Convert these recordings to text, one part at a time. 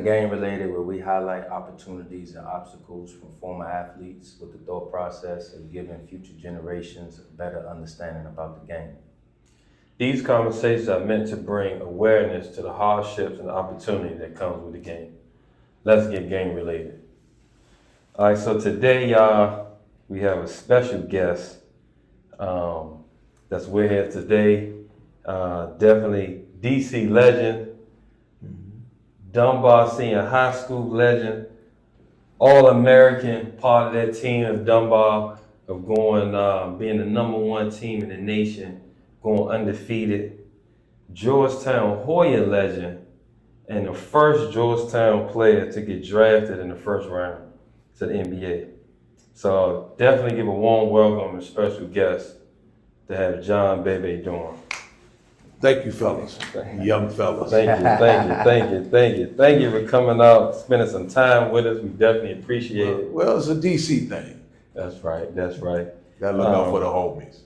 Game Related, where we highlight opportunities and obstacles from former athletes with the thought process of giving future generations a better understanding about the game. These conversations are meant to bring awareness to the hardships and the opportunity that comes with the game. Let's get game related. All right, so today, y'all, we have a special guest that's with here today. Definitely DC legend, Dunbar Senior High School legend, All-American, part of that team of Dunbar, of going, being the #1 team in the nation, going undefeated. Georgetown Hoya legend, and the first Georgetown player to get drafted in the first round to the NBA. So definitely give a warm welcome and special guest to have John BayBay Duren. Thank you, fellas. Young fellas. Thank you for coming out, spending some time with us. We definitely appreciate it. Well, it's a DC thing. That's right. Gotta look out for the homies.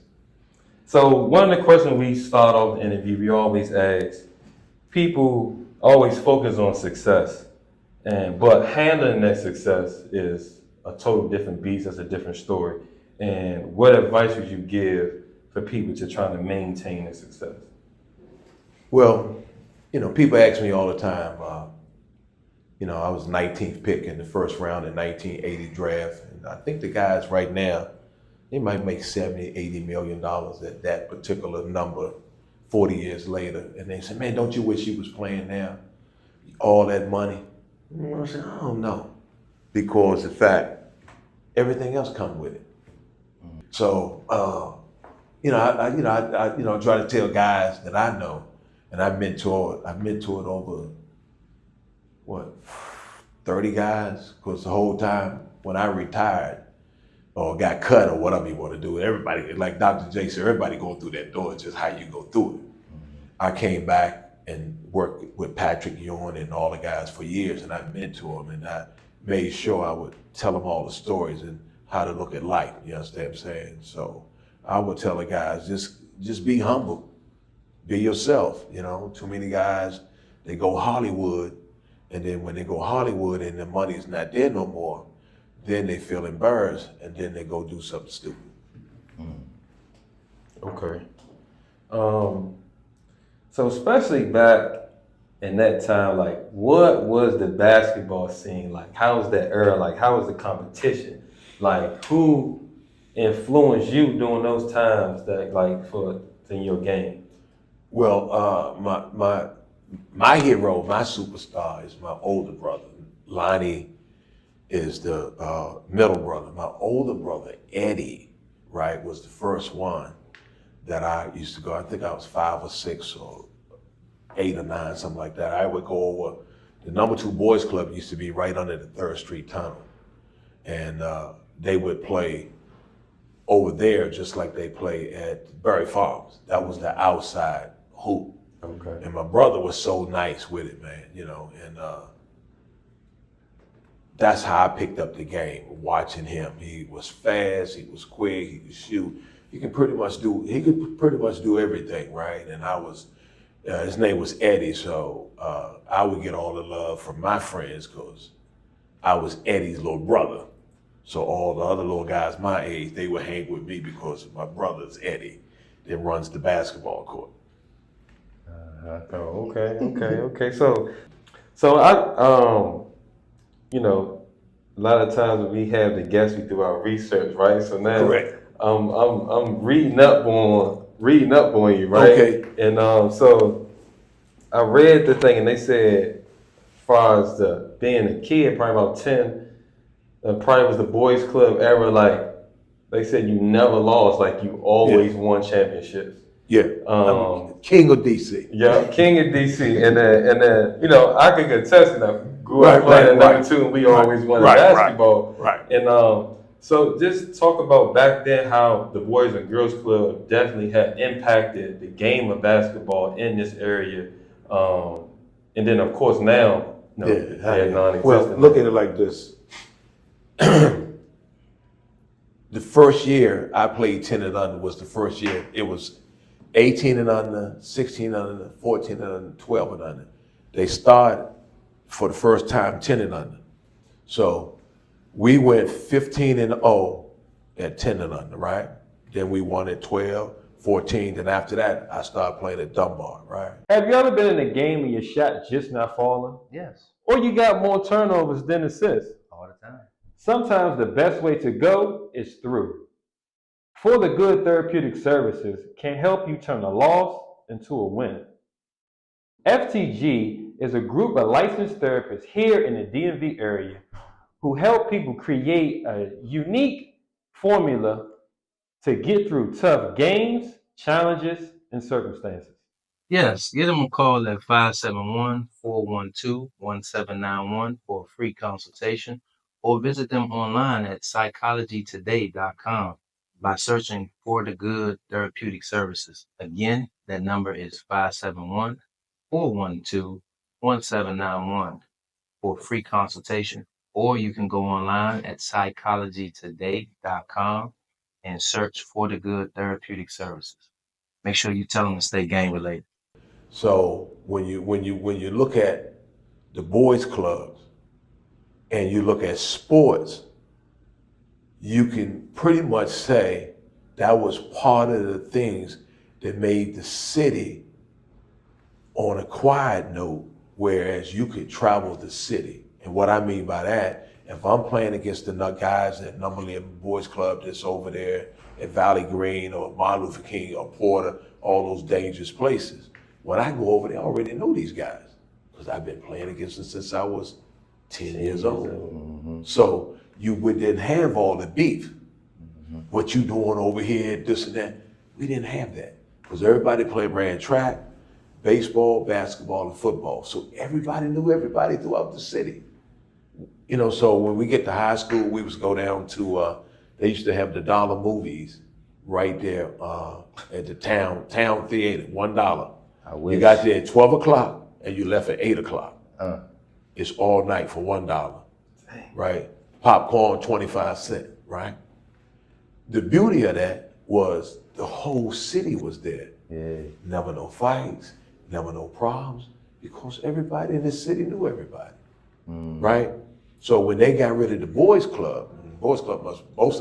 So one of the questions we start off the interview, we always ask, people always focus on success, but handling that success is a total different beast. That's a different story. And what advice would you give for people to try to maintain their success? Well, people ask me all the time, I was 19th pick in the first round in 1980 draft. And I think the guys right now, they might make $70, $80 million at that particular number 40 years later. And they say, man, don't you wish you was playing now? All that money. And I said, I don't know. Because in fact, everything else comes with it. So, I try to tell guys that I know, and I mentored over, 30 guys? Because the whole time when I retired or got cut or whatever you want to do, everybody, like Dr. J said, everybody going through that door, it's just how you go through it. I came back and worked with Patrick Ewing and all the guys for years, and I mentored them, and I made sure I would tell them all the stories and how to look at life, you understand what I'm saying? So I would tell the guys, just be humble, be yourself, Too many guys, they go Hollywood, and then when they go Hollywood and the money's not there no more, then they feel embarrassed, and then they go do something stupid. Okay. So especially back in that time, like, what was the basketball scene like? How was that era? Like, how was the competition? Like, who influenced you during those times that, like, in your game? Well, my hero, my superstar is my older brother. Lonnie is the middle brother. My older brother, Eddie, right, was the first one that I used to go. I think I was 5 or 6 or 8 or 9, something like that. I would go over, the #2 boys club used to be right under the 3rd Street Tunnel. And they would play over there just like they play at Berry Farms. That was the outside hoop. Okay. And my brother was so nice with it, man, and that's how I picked up the game, watching him. He was fast, he was quick, he could shoot. He could pretty much do everything, right? And I was, his name was Eddie, so I would get all the love from my friends because I was Eddie's little brother. So all the other little guys my age, they would hang with me because my brother's Eddie that runs the basketball court. Okay. So I, a lot of times when we have the guests, we do our research, right? So now, correct. I'm reading up on you, right? Okay. And so I read the thing, and they said, as far as being a kid, probably about 10, probably was the boys club era. Like they said, you never lost. Like you always won championships. Yeah, King of DC. Yeah, King of DC, and then I could attest to that. Grew up playing at #2, and we always won basketball. Right. And so just talk about back then how the Boys and Girls Club definitely had impacted the game of basketball in this area, and then of course now, they're non-existent. Well, look at it like this. The first year I played 10 and under was the first year. It was 18 and under, 16 and under, 14 and under, 12 and under. They started for the first time 10 and under. So we went 15-0 at 10 and under, right? Then we won at 12, 14. Then after that, I started playing at Dunbar, right? Have you ever been in a game where your shot just not falling? Yes, Or you got more turnovers than assists? all the time. Sometimes the best way to go is through. For the Good Therapeutic Services can help you turn a loss into a win. FTG is a group of licensed therapists here in the DMV area who help people create a unique formula to get through tough games, challenges, and circumstances. Yes, give them a call at 571-412-1791 for a free consultation, or visit them online at psychologytoday.com by searching For the Good Therapeutic Services. Again, that number is 571-412-1791 for a free consultation, or you can go online at psychologytoday.com and search For the Good Therapeutic Services. Make sure you tell them to stay gang related. So when you look at the boys clubs and you look at sports, you can pretty much say that was part of the things that made the city on a quiet note, whereas you could travel the city. And what I mean by that, if I'm playing against the guys at Number 11 Boys Club that's over there at Valley Green or Martin Luther King or Porter, all those dangerous places, when I go over there, I already know these guys because I've been playing against them since I was 10 years old. Mm-hmm. So you didn't have all the beef. Mm-hmm. What you doing over here, this and that. We didn't have that because everybody ran track, baseball, basketball, and football. So everybody knew everybody throughout the city. You know, so when we get to high school, we was go down to, they used to have the dollar movies right there at the town theater, $1. You got there at 12 o'clock and you left at 8 o'clock. It's all night for $1, right? Popcorn, 25 cents, right? The beauty of that was the whole city was there. Yeah. Never no fights, never no problems, because everybody in the city knew everybody, right? So when they got rid of the boys club most of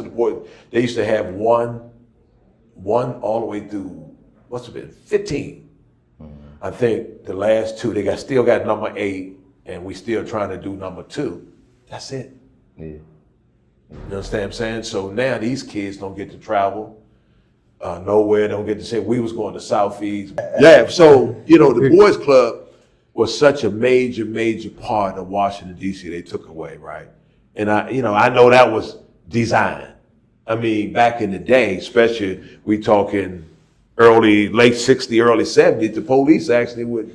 the boys, they used to have one all the way through, must have been 15. I think the last two, they still got number 8, and we still trying to do number 2. That's it. Yeah. You understand what I'm saying? So now these kids don't get to travel nowhere, don't get to say, we was going to Southeast. Yeah, so, you know, the boys club was such a major, major part of Washington, D.C. they took away, right? And I know that was design. I mean, back in the day, especially we talking late 60s, early 70s, the police actually would,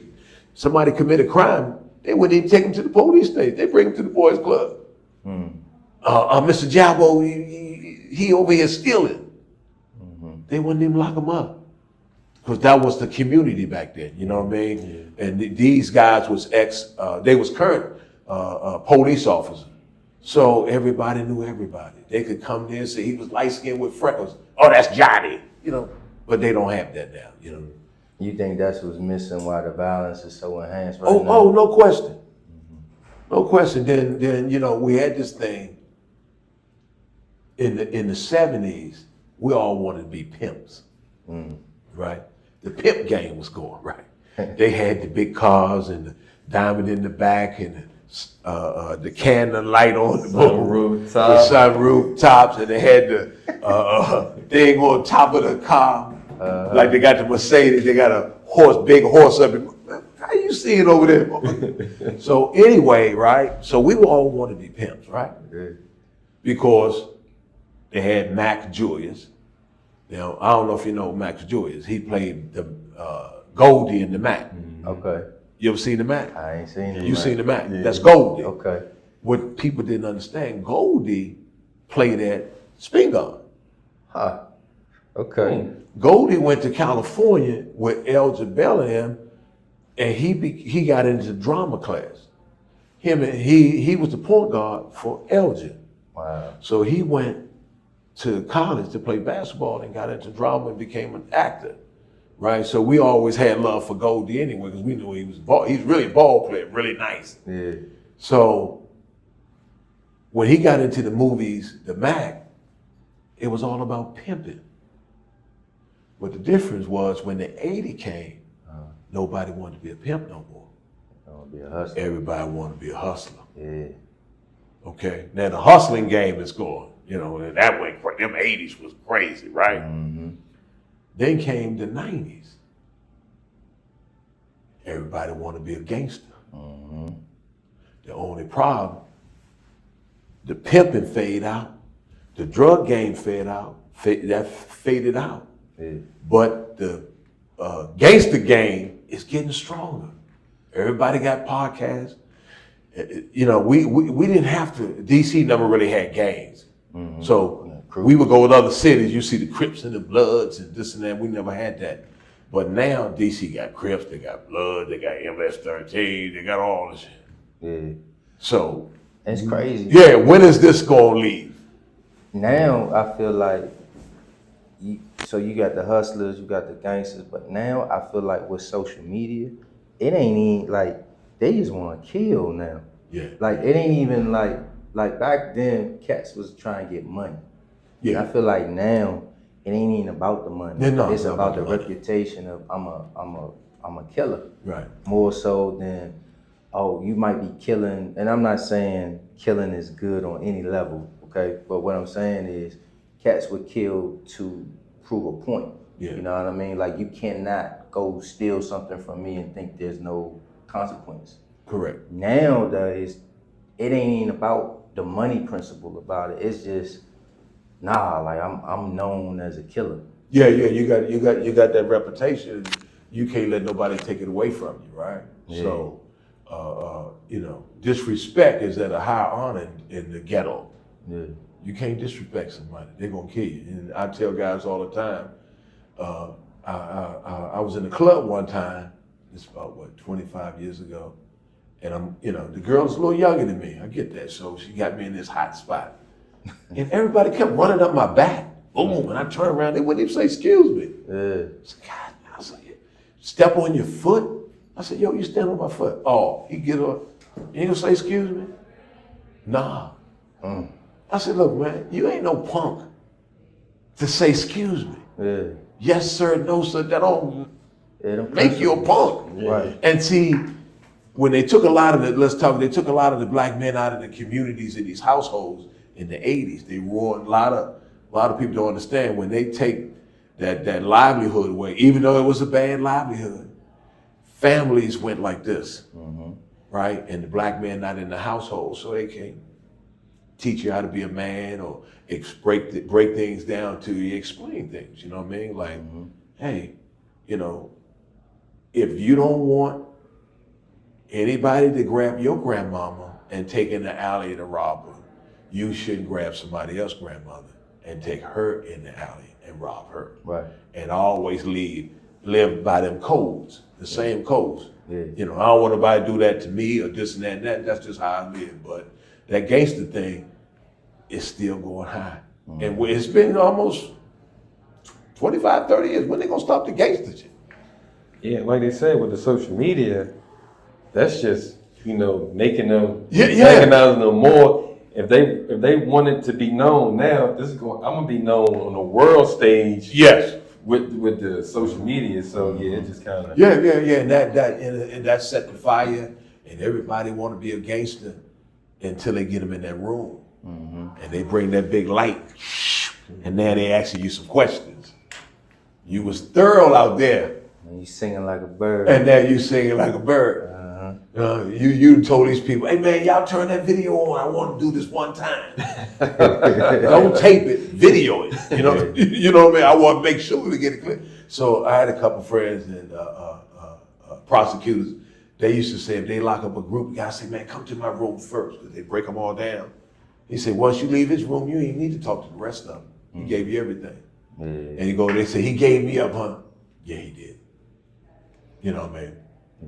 somebody commit a crime, they wouldn't even take him to the police station. They bring him to the boys club. Mr. Jabo, he over here stealing. They wouldn't even lock him up. Because that was the community back then, you know what I mean? Yeah. And these guys was they was current police officers. So everybody knew everybody. They could come there and say he was light-skinned with freckles. Oh, that's Johnny, you know? But they don't have that now, you know? You think that's what's missing why the violence is so enhanced right now? Oh, no question. No question. Then you know, we had this thing in the 70s, we all wanted to be pimps, right? The pimp game was going, right? They had the big cars and the diamond in the back and the cannon light on the sunroof tops, and they had the thing on top of the car. Like they got the Mercedes, they got a big horse up. How you see it over there? So anyway, right? So we all want to be pimps, right? Because they had Max Julius. You know, I don't know if you know Max Julius. He played the Goldie in the Mac. Okay. You ever seen the Mac? I ain't seen it. You seen the Mac? Yeah. That's Goldie. Okay. What people didn't understand, Goldie played at Spingarn. Huh. Okay. Goldie went to California with Elgin Bellingham, and he got into drama class. He was the point guard for Elgin. Wow. So he went to college to play basketball and got into drama and became an actor. right? So we always had love for Goldie anyway, because we knew he's really a ball player, really nice. Yeah. So when he got into the movies, the Mac, it was all about pimping. But the difference was when the 80 came, nobody wanted to be a pimp no more. I want to be a hustler. Everybody wanted to be a hustler. Yeah. Okay, now the hustling game is going, and that went crazy. Them 80s was crazy, right? Mm-hmm. Then came the 90s. Everybody wanted to be a gangster. Mm-hmm. The only problem, the pimping fade out, the drug game faded out. Yeah. But the gangster game is getting stronger. Everybody got podcasts. We didn't have to. DC never really had gangs, so we would go to other cities. You see the Crips and the Bloods and this and that. We never had that, but now DC got Crips, they got Blood, they got MS-13, they got all this shit. Yeah. So It's crazy. yeah, when is this gonna leave? Now I feel like you got the hustlers, you got the gangsters, but now I feel like with social media, it ain't even like they just want to kill now. Yeah. Like it ain't even like back then cats was trying to get money. Yeah. And I feel like now it ain't even about the money. Yeah, no, it's not about the the money. reputation of I'm a killer. Right. More so than you might be killing, and I'm not saying killing is good on any level, okay? But what I'm saying is cats would kill to prove a point. Yeah. You know what I mean? Like you cannot go steal something from me and think there's no consequence. Correct. Nowadays, it ain't even about the money principle about it. It's just like I'm known as a killer. Yeah, you got that reputation. You can't let nobody take it away from you, right? Yeah. So, disrespect is at a high honor in the ghetto. Yeah. You can't disrespect somebody; they're gonna kill you. And I tell guys all the time. I was in a club one time. It's about 25 years ago, and the girl's a little younger than me. I get that, so she got me in this hot spot, and everybody kept running up my back. Boom! And I turned around, they wouldn't even say excuse me. Yeah. God, I said, step on your foot. I said, yo, you stand on my foot. Oh, he get up. You ain't gonna say excuse me? Nah. I said, look, man, you ain't no punk to say excuse me. Yeah. Yes, sir, no, sir. That don't Them make you a punk. Right. And see, when they took a lot of they took a lot of the black men out of the communities in these households in the 80s. They ruined a lot of people don't understand when they take that livelihood away, even though it was a bad livelihood, families went like this, right? And the black man not in the household, so they can't teach you how to be a man or break things down to you, explain things, you know what I mean? Like, hey, if you don't want anybody to grab your grandmama and take in the alley to rob her, you shouldn't grab somebody else's grandmother and take her in the alley and rob her. Right. And always live by them codes, the same codes. Yeah. I don't want nobody to do that to me or this and that and that. That's just how I live. But that gangster thing is still going high. And it's been almost 25, 30 years. When they gonna stop the gangster shit? Yeah, like they say with the social media, that's just making them recognizing them more. If they wanted to be known now, I'm gonna be known on the world stage. Yes. With the social media, so yeah, it just kind of and that set the fire, and everybody want to be a gangster until they get them in that room, and they bring that big light, and now they asking you some questions. You was thorough out there, And you singing like a bird. and now you singing like a bird. You told these people, hey man, y'all turn that video on. I want to do this one time. Don't tape it, video it. You know what I mean? I want to make sure we get it clear. So I had a couple friends and prosecutors. They used to say if they lock up a group, guys say, man, come to my room first, because they break them all down. He said, once you leave his room, you ain't need to talk to the rest of them. He gave you everything. Yeah. And they say, he gave me up, huh? Yeah, he did. You know what I mean?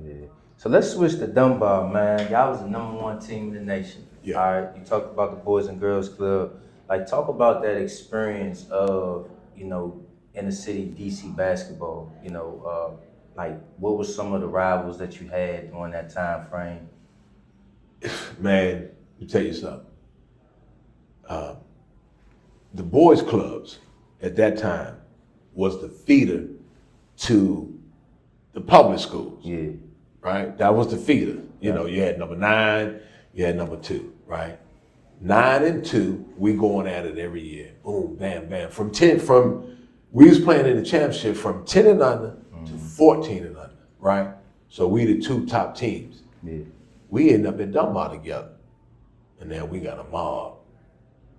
Yeah. So let's switch to Dunbar, man. Y'all was the #1 team in the nation. Yeah. All right. You talked about the Boys and Girls Club. Like, talk about that experience of, inner city DC basketball? You know, like what were some of the rivals that you had during that time frame? Man, let me tell you something. The boys' clubs at that time was the feeder to the public schools. Yeah. Right? That was the feeder. You know, you had number 9, you had number 2, right? 9 and 2, we going at it every year. Boom, bam, bam. We was playing in the championship from 10 and under to 14 and under, right? So we the 2 top teams. Yeah. We end up in Dunbar together. And then we got a mob.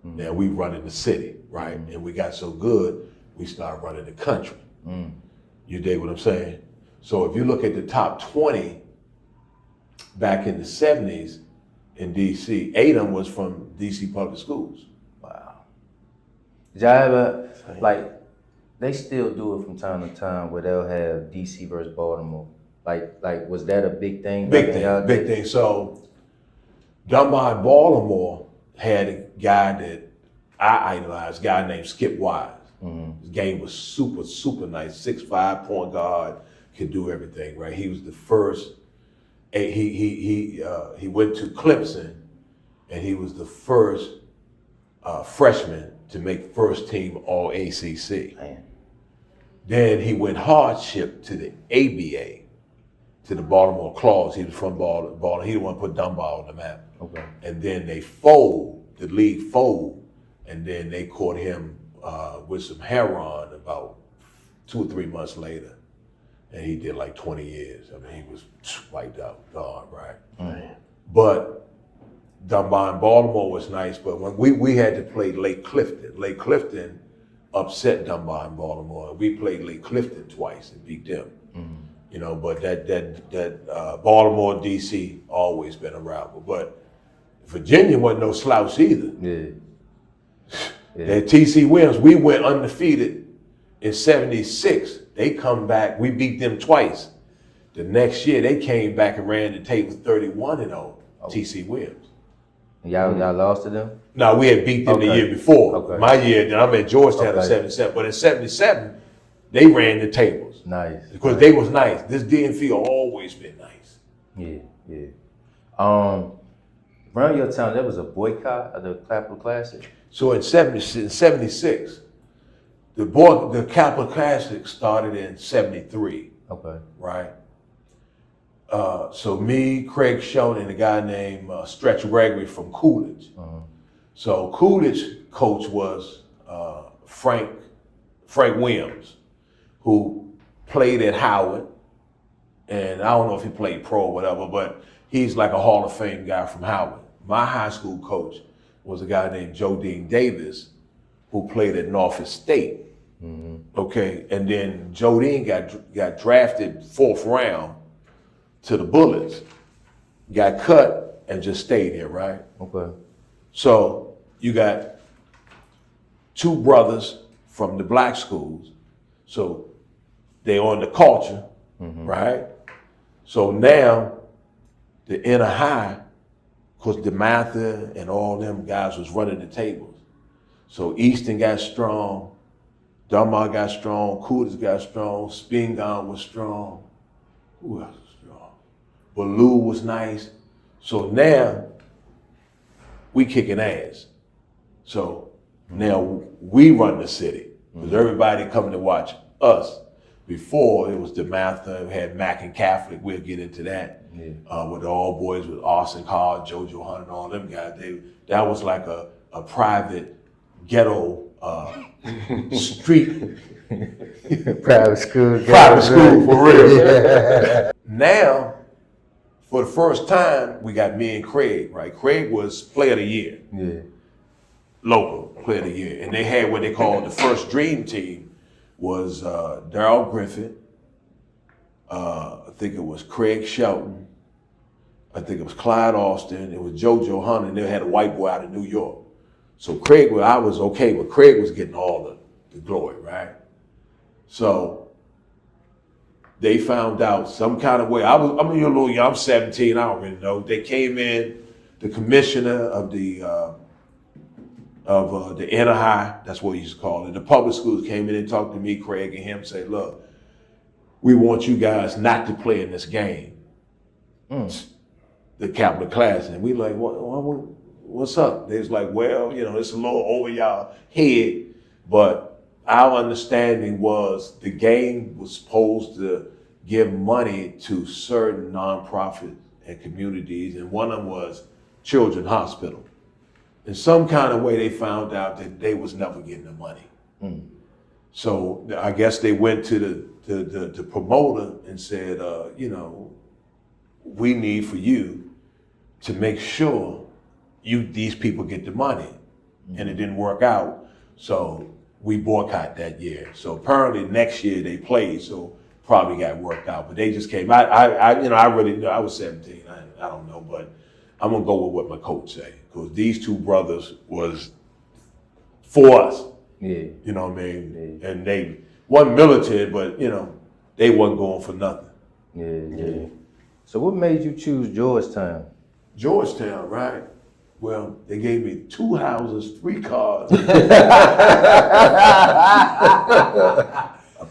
Now we running the city, right? And we got so good, we started running the country. You dig what I'm saying? So if you look at the top 20 back in the 70s in DC, 8 of them was from DC public schools. Wow. Did y'all ever, like, they still do it from time to time where they'll have DC versus Baltimore. Like was that a big thing? Big thing. So Dunbar and Baltimore had a guy that I idolized, a guy named Skip Wise. His game was super, super nice. 6'5" point guard, could do everything, right? He was the first. He went to Clemson, and he was the first freshman to make first team All ACC. Man. Then he went hardship to the ABA, to the Baltimore Claws. He was from Baltimore. He the one who put Dunbar on the map. Okay. And then they fold, the league fold, and then they caught him with some heroin about 2 or 3 months later. And he did like 20 years. I mean, he was wiped out, gone, right? But Dunbar and Baltimore was nice, but when we had to play Lake Clifton upset Dunbar and Baltimore. We played Lake Clifton twice and beat them. You know, but that Baltimore, DC always been a rival. But Virginia wasn't no slouch either. Yeah. That TC Williams, we went undefeated in '76. They come back, we beat them twice. The next year, they came back and ran the table 31-0, TC Williams. Y'all lost to them? No, we had beat them the year before. Okay. My year, then I'm at Georgetown in '77. But in '77, they ran the tables. Nice. Because they was nice. This DMV always been nice. Yeah. Around your time, there was a boycott of the Capital Classic. So in '76, the Capital Classic started in '73. Okay. Right? So me, Craig Shelton, and a guy named Stretch Gregory from Coolidge. So Coolidge coach was Frank Williams, who played at Howard, and I don't know if he played pro or whatever, but he's like a Hall of Fame guy from Howard. My high school coach was a guy named Jodine Davis, who played at Norfolk State. Okay, and then Jodine got drafted 4th round to the Bullets, got cut and just stayed here, right? Okay. So you got 2 brothers from the black schools, so they on the culture, right? So now the inner high, because DeMatha and all them guys was running the tables. So Easton got strong, Dunbar got strong, Coolidge got strong, Spingarn was strong. Who else was strong? Ballou was nice. So now we kicking ass. So now we run the city because everybody coming to watch us. Before it was DeMatha, we had Mac and Catholic. We'll get into that. With the all boys with Austin Carr, JoJo Hunt, and all them guys. That was like a private ghetto street. Private school. Private school for real. Now, for the first time, we got me and Craig, right? Craig was player of the year. Yeah. Local player of the year. And they had what they called the first dream team was Darrell Griffith. I think it was Craig Shelton. I think it was Clyde Austin. It was JoJo Hunt, and they had a white boy out of New York. So Craig, I was okay, but Craig was getting all the glory, right? So they found out some kind of way. I'm a little young, I'm 17, I don't really know. They came in, the commissioner of the of the inner high, that's what we used to call it. The public schools came in and talked to me, Craig, and him, say, look, we want you guys not to play in this game. The capital class. And we like, what's up? They was like, well, it's a little over y'all head, but our understanding was the game was supposed to give money to certain nonprofits and communities, and one of them was Children's Hospital. In some kind of way, they found out that they was never getting the money. So I guess they went to the promoter and said, we need for you to make sure these people get the money. And it didn't work out. So we boycott that year. So apparently next year they played, so probably got worked out. But they just came. I really know. I was 17. I don't know, but I'm gonna go with what my coach say, because these two brothers was for us. Yeah. You know what I mean? Yeah. And they wasn't military, but they wasn't going for nothing. Yeah. So what made you choose Georgetown? Georgetown, right? Well, they gave me 2 houses, 3 cars, a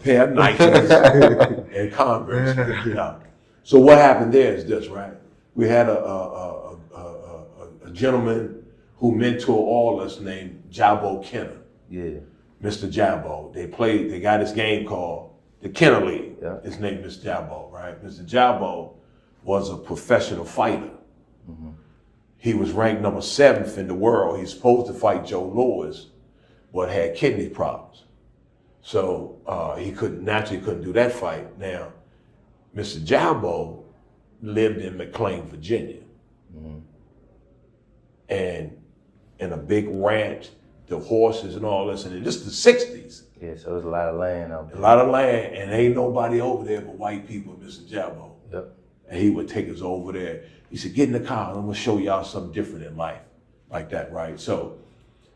pair of Nikes, and Converse. Yeah. So what happened there is this, right? We had a gentleman who mentored all us named Jabo Kenner. Yeah. Mr. Jabo. They got this game called the Kenner League. Yeah. His name is Jabo, right? Mr. Jabo was a professional fighter. He was ranked number 7th in the world. He's supposed to fight Joe Louis, but had kidney problems. So he couldn't do that fight. Now, Mr. Jabo lived in McLean, Virginia. And in a big ranch, the horses and all this, and just the 60s. Yeah, so there's a lot of land out there. A lot of land, and ain't nobody over there but white people, Mr. Jabo. Yep. And he would take us over there. He said, get in the car, I'm gonna show y'all something different in life. Like that, right? So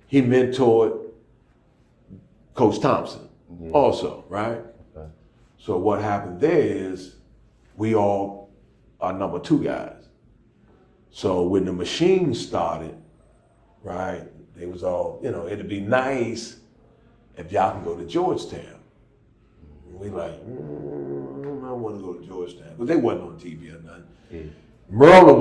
he mentored Coach Thompson also, right? Okay. So what happened there is we all are number 2 guys. So when the machine started, right, they was all, it'd be nice if y'all can go to Georgetown. And we like, I don't want to go to Georgetown, because they wasn't on TV or nothing. Yeah. Maryland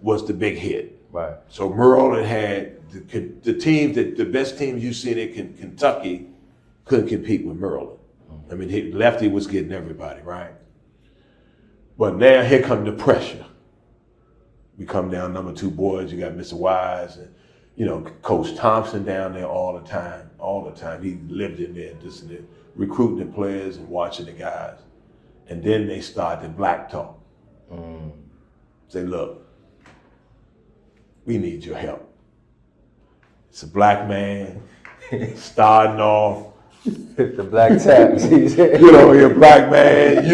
was the big hit. Right. So Maryland had the teams the best teams you seen in Kentucky couldn't compete with Maryland. I mean, Lefty was getting everybody, right? But now here come the pressure. We come down number 2 boys. You got Mr. Wise and Coach Thompson down there all the time. He lived in there, just in there, recruiting the players and watching the guys. And then they started black talk. Say, look, we need your help. It's a black man starting off. The black taps. You're a black man,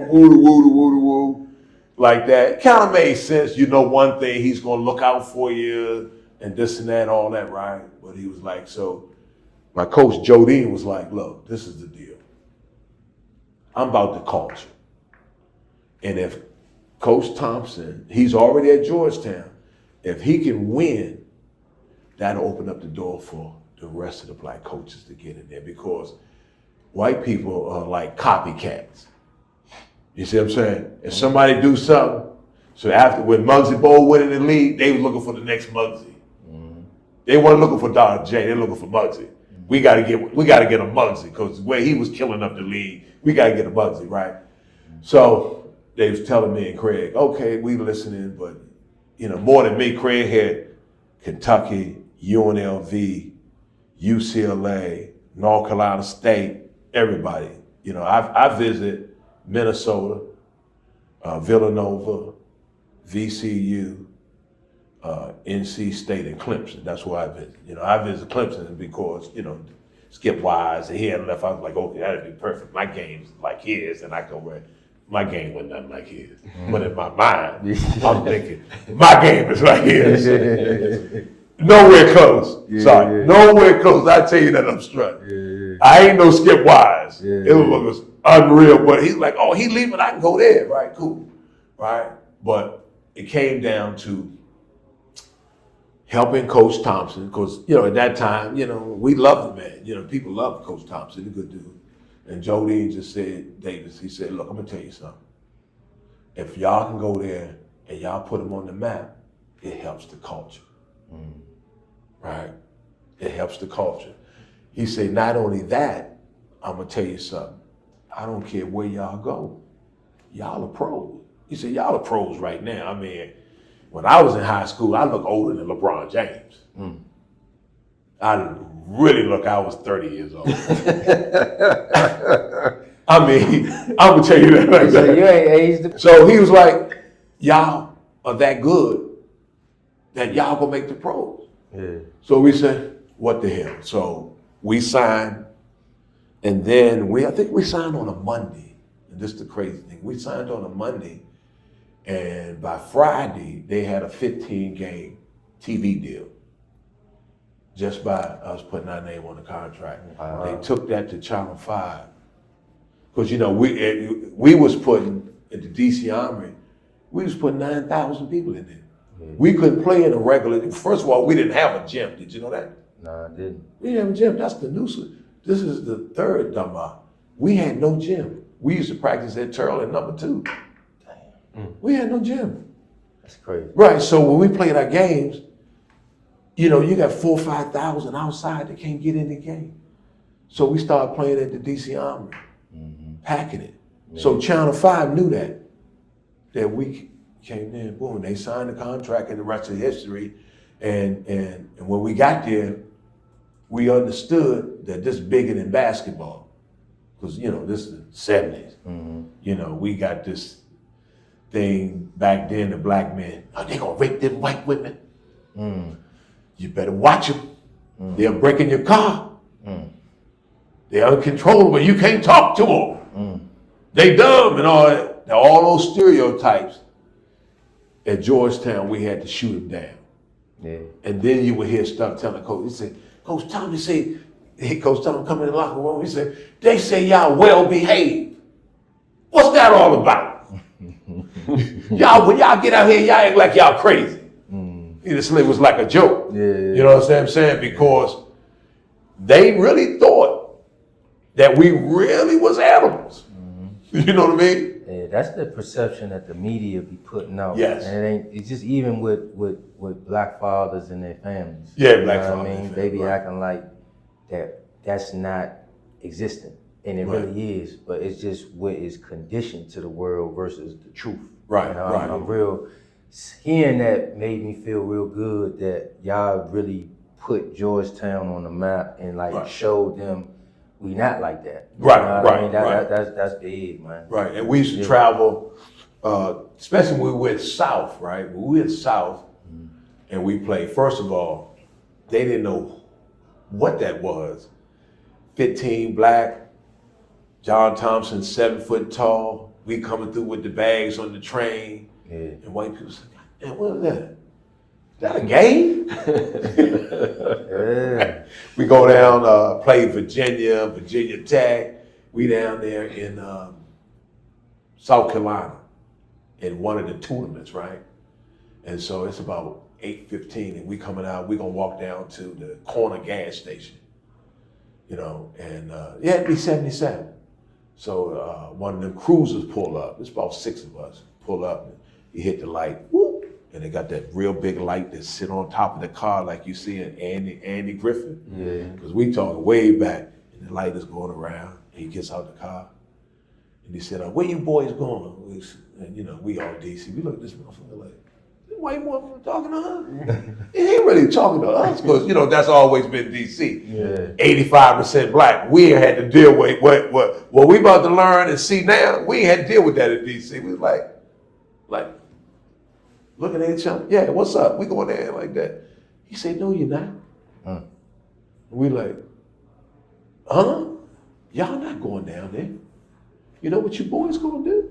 woo, like that. Kind of made sense. One thing, he's gonna look out for you and this and that, all that, right? But he was like, so my coach Jodine was like, look, this is the deal. I'm about the culture. And if Coach Thompson, he's already at Georgetown, if he can win, that'll open up the door for the rest of the black coaches to get in there, because white people are like copycats. You see what I'm saying? If somebody do something, so after when Muggsy Bowl went in the league, they was looking for the next Muggsy. They weren't looking for Dr. J, they're looking for Muggsy. We gotta get a Muggsy, because the way he was killing up the league, we gotta get a Muggsy, right? So they was telling me and Craig, okay, we listening, but more than me, Craig had Kentucky, UNLV, UCLA, North Carolina State, everybody. I visit Minnesota, Villanova, VCU, NC State, and Clemson. That's where I visit. I visit Clemson because, Skip Wise, and he had left. I was like, okay, that'd be perfect. My game's like his, and I go right. My game wasn't nothing like his. But in my mind, I'm thinking, my game is like his. Nowhere close. Sorry, nowhere close. I tell you that I'm strut. I ain't no Skip Wise. It was unreal. But he's like, oh, he leaving, I can go there. Right, cool. Right? But it came down to helping Coach Thompson, because, at that time, we loved the man. People loved Coach Thompson, a good dude. And Jody just said, Davis, he said, look, I'm going to tell you something. If y'all can go there and y'all put them on the map, it helps the culture, right? It helps the culture. He said, not only that, I'm going to tell you something. I don't care where y'all go. Y'all are pros. He said, y'all are pros right now. I mean, when I was in high school, I looked older than LeBron James. I really I was 30 years old. I mean, I'm gonna tell you that like So that. you ain't aged. So he was like, y'all are that good that y'all gonna make the pros. Yeah. So we said, what the hell? So we signed, and then I think we signed on a Monday. And this is the crazy thing. We signed on a Monday, and by Friday, they had a 15-game TV deal just by us putting our name on the contract. Wow. They took that to Channel 5. Because, we was putting, at the DC Armory, we was putting 9,000 people in there. We couldn't play in a regular, first of all, we didn't have a gym. Did you know that? No, I didn't. We didn't have a gym. That's the new, this is the third Dunbar. We had no gym. We used to practice at Turl at number 2. We had no gym. That's crazy. Right, so when we played our games, you got 4,000 or 5,000 outside that can't get in the game. So we started playing at the DC Armory, packing it. Yeah. So Channel 5 knew that we came in, boom, they signed the contract and the rest of history. And when we got there, we understood that this is bigger than basketball. Because, this is the 70s. We got this thing back then, the black men, they gonna rape them white women. You better watch them. They're breaking your car. They're uncontrollable. You can't talk to them. They dumb and all that. Now, all those stereotypes, at Georgetown, we had to shoot them down. Yeah. And then you would hear stuff telling Coach, he said, Coach Tom, Coach Tom come in the locker room, he said, they say y'all well behaved. What's that all about? When y'all get out here, y'all act like y'all crazy. This was like a joke. Yeah. You know what I'm saying? Because they really thought that we really was animals. You know what I mean? Yeah, that's the perception that the media be putting out. Yes. And it's just even with black fathers and their families. Yeah, black fathers. fathers. I mean, they be acting like that's not existent. And it really is, but it's just what is conditioned to the world versus the truth. Right, right. I'm real, hearing that made me feel real good that y'all really put Georgetown on the map and showed them we not like that. Right. That's big, man. Right, and we used to travel, especially when we went south, right? When we went south and we played, first of all, they didn't know what that was. 15 black, John Thompson, 7 foot tall. We coming through with the bags on the train. Yeah. And white people say, man, what is that? Is that a game? Yeah. We go down, play Virginia Tech. We down there in South Carolina in one of the tournaments, right? And so it's about 8:15 and we coming out, we gonna walk down to the corner gas station, and it'd be 77. So one of them cruisers pull up. It's about 6 of us pull up. And you hit the light, whoop, and they got that real big light that sit on top of the car like you see in Andy Griffith. Yeah. Because we talking way back, and the light is going around. And he gets out the car, and he said, "Where you boys going?" And we all DC. We look at this motherfucker like, this white motherfucker talking to us? He ain't really talking to us because that's always been DC. Yeah. 85% black. We had to deal with what we about to learn and see now. We ain't had to deal with that in DC. We was like looking at each other. Yeah, what's up? We going there like that. He said, "No, you're not." We like, huh? Y'all not going down there. You know what you boys gonna do?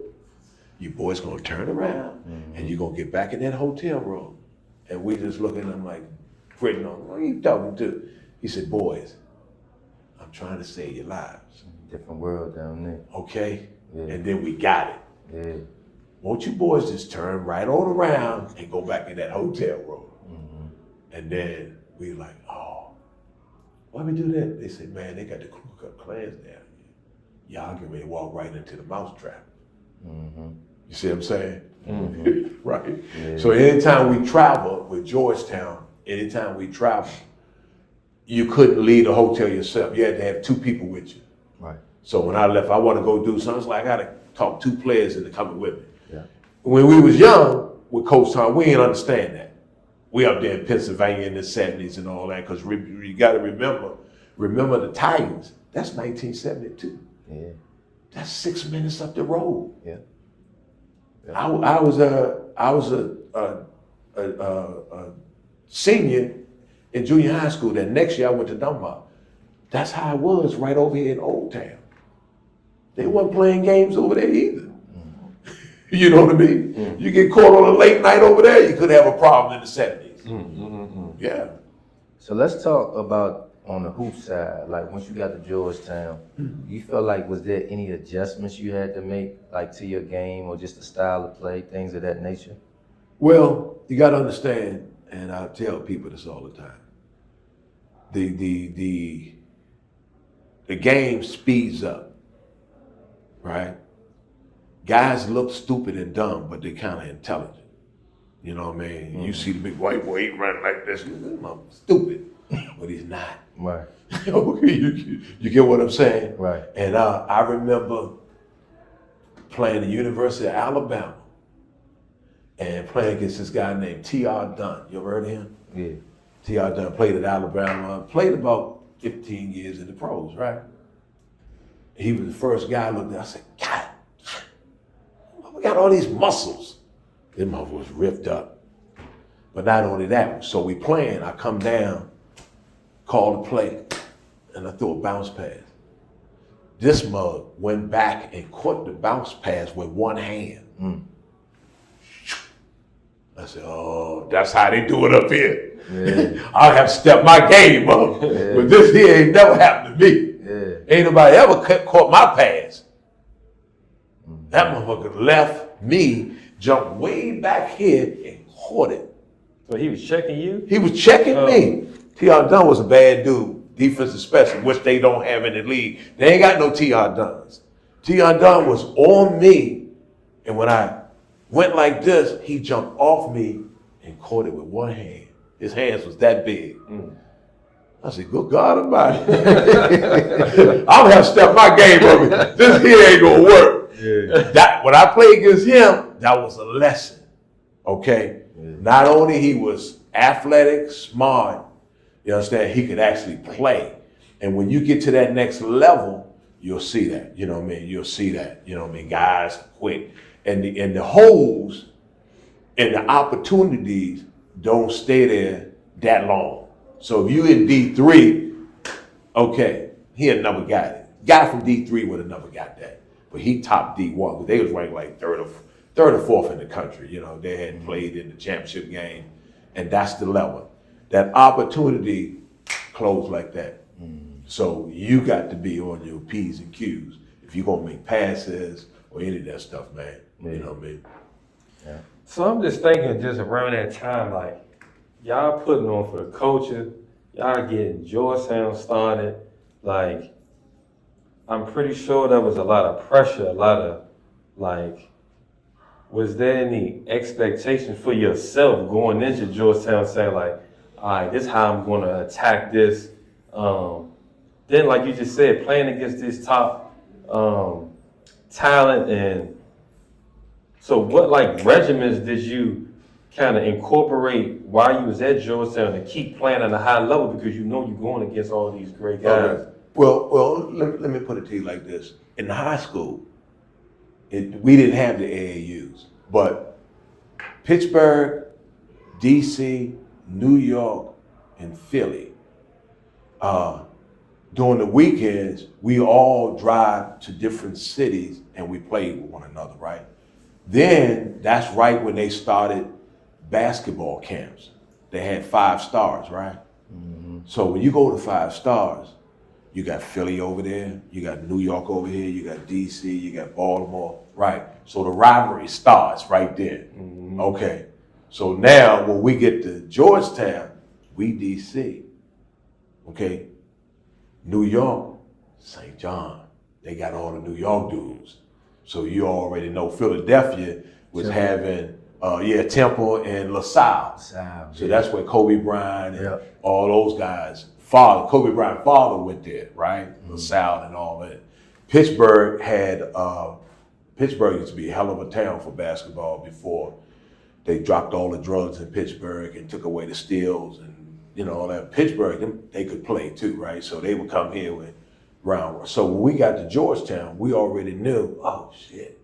You boys gonna turn around and you gonna get back in that hotel room. And we just looking at him like, gritting on, what are you talking to? He said, "Boys, I'm trying to save your lives." Different world down there. Okay? Yeah. And then we got it. Yeah. Won't you boys just turn right on around and go back in that hotel room? And then we like, oh, why we do that? They said, man, they got the Ku Klux Klans down here. Y'all get ready to walk right into the mousetrap. You see what I'm saying? Right? Yeah. So anytime we travel with Georgetown, anytime we travel, you couldn't leave the hotel yourself. You had to have 2 people with you. Right. So when I left, I want to go do something. It's like I got to talk 2 players into coming with me. Yeah. When we was young with Coach Tom, we didn't understand that. We up there in Pennsylvania in the 70s and all that, because you got to remember the Titans. That's 1972. Yeah. That's 6 minutes up the road. Yeah. I was a senior in junior high school. That next year I went to Dunbar. That's how it was right over here in Old Town. They weren't playing games over there either. You know what I mean? You get caught on a late night over there, you could have a problem in the 70s. Yeah. So let's talk about on the hoop side, like once you got to Georgetown, you felt like was there any adjustments you had to make, like to your game or just the style of play, things of that nature? Well, you got to understand, and I tell people this all the time. The game speeds up, right? Guys look stupid and dumb, but they're kind of intelligent. You know what I mean? You see the big white boy, he running like this. Stupid, but he's not. Right. You get what I'm saying? Right. And I remember playing the University of Alabama and playing against this guy named T.R. Dunn. You ever heard of him? Yeah. T.R. Dunn played at Alabama, played about 15 years in the pros, right? He was the first guy I looked at. I said, God, we got all these muscles. Them motherfuckers was ripped up. But not only that, so we playing, I come down, call the play, and I threw a bounce pass. This mug went back and caught the bounce pass with one hand. I said, oh, that's how they do it up here. Yeah. I'll have to step my game up. Yeah. But this here ain't never happened to me. Yeah. Ain't nobody ever caught my pass. That motherfucker left me, jumped way back here and caught it. So he was checking you? He was checking me. T.R. Dunn was a bad dude, defensive specialist, which they don't have in the league. They ain't got no T.R. Dunns. T.R. Dunn was on me, and when I went like this, he jumped off me and caught it with one hand. His hands was that big. I said, good God Almighty. I'm gonna have to step my game up. This here ain't gonna work. Yeah. When I played against him, that was a lesson. Okay? Yeah. Not only he was athletic, smart, you understand, he could actually play. And when you get to that next level, you'll see that. You know what I mean? You'll see that. You know what I mean? Guys quick. And the holes and the opportunities don't stay there that long. So if you in D3, okay, he had never got it. Guy from D3 would have never got that. But he topped D1, but they was ranked like third or fourth in the country. You know, they hadn't played in the championship game. And that's the level. That opportunity closed like that. So you got to be on your P's and Q's if you're gonna make passes or any of that stuff, man. You know what I mean? Yeah. So I'm just thinking, just around that time, like y'all putting on for the culture, y'all getting Georgetown started. Like, I'm pretty sure there was a lot of pressure, a lot of like, was there any expectations for yourself going into Georgetown saying like, all right, this is how I'm going to attack this? Then, like you just said, playing against this top talent, and so what like regimens did you kind of incorporate while you was at Georgetown to keep playing at a high level, because you know you're going against all these great guys? Okay. Well, let me put it to you like this. In high school, we didn't have the AAUs, but Pittsburgh, DC, New York, and Philly, during the weekends, we all drive to different cities and we play with one another, right? Then that's right when they started basketball camps. They had 5 stars, right? So when you go to 5 stars, you got Philly over there, you got New York over here, you got DC, you got Baltimore, right? So the rivalry starts right there. Okay. So now when we get to Georgetown, We DC, okay? New York, St. John, they got all the New York dudes. So you already know Philadelphia was having, Temple and LaSalle. So that's where Kobe Bryant and all those guys, Kobe Bryant's father went there, right? LaSalle and all that. Pittsburgh used to be a hell of a town for basketball before they dropped all the drugs in Pittsburgh and took away the steals and, all that. Pittsburgh, they could play too, right? So they would come here with round. So when we got to Georgetown, we already knew, oh shit,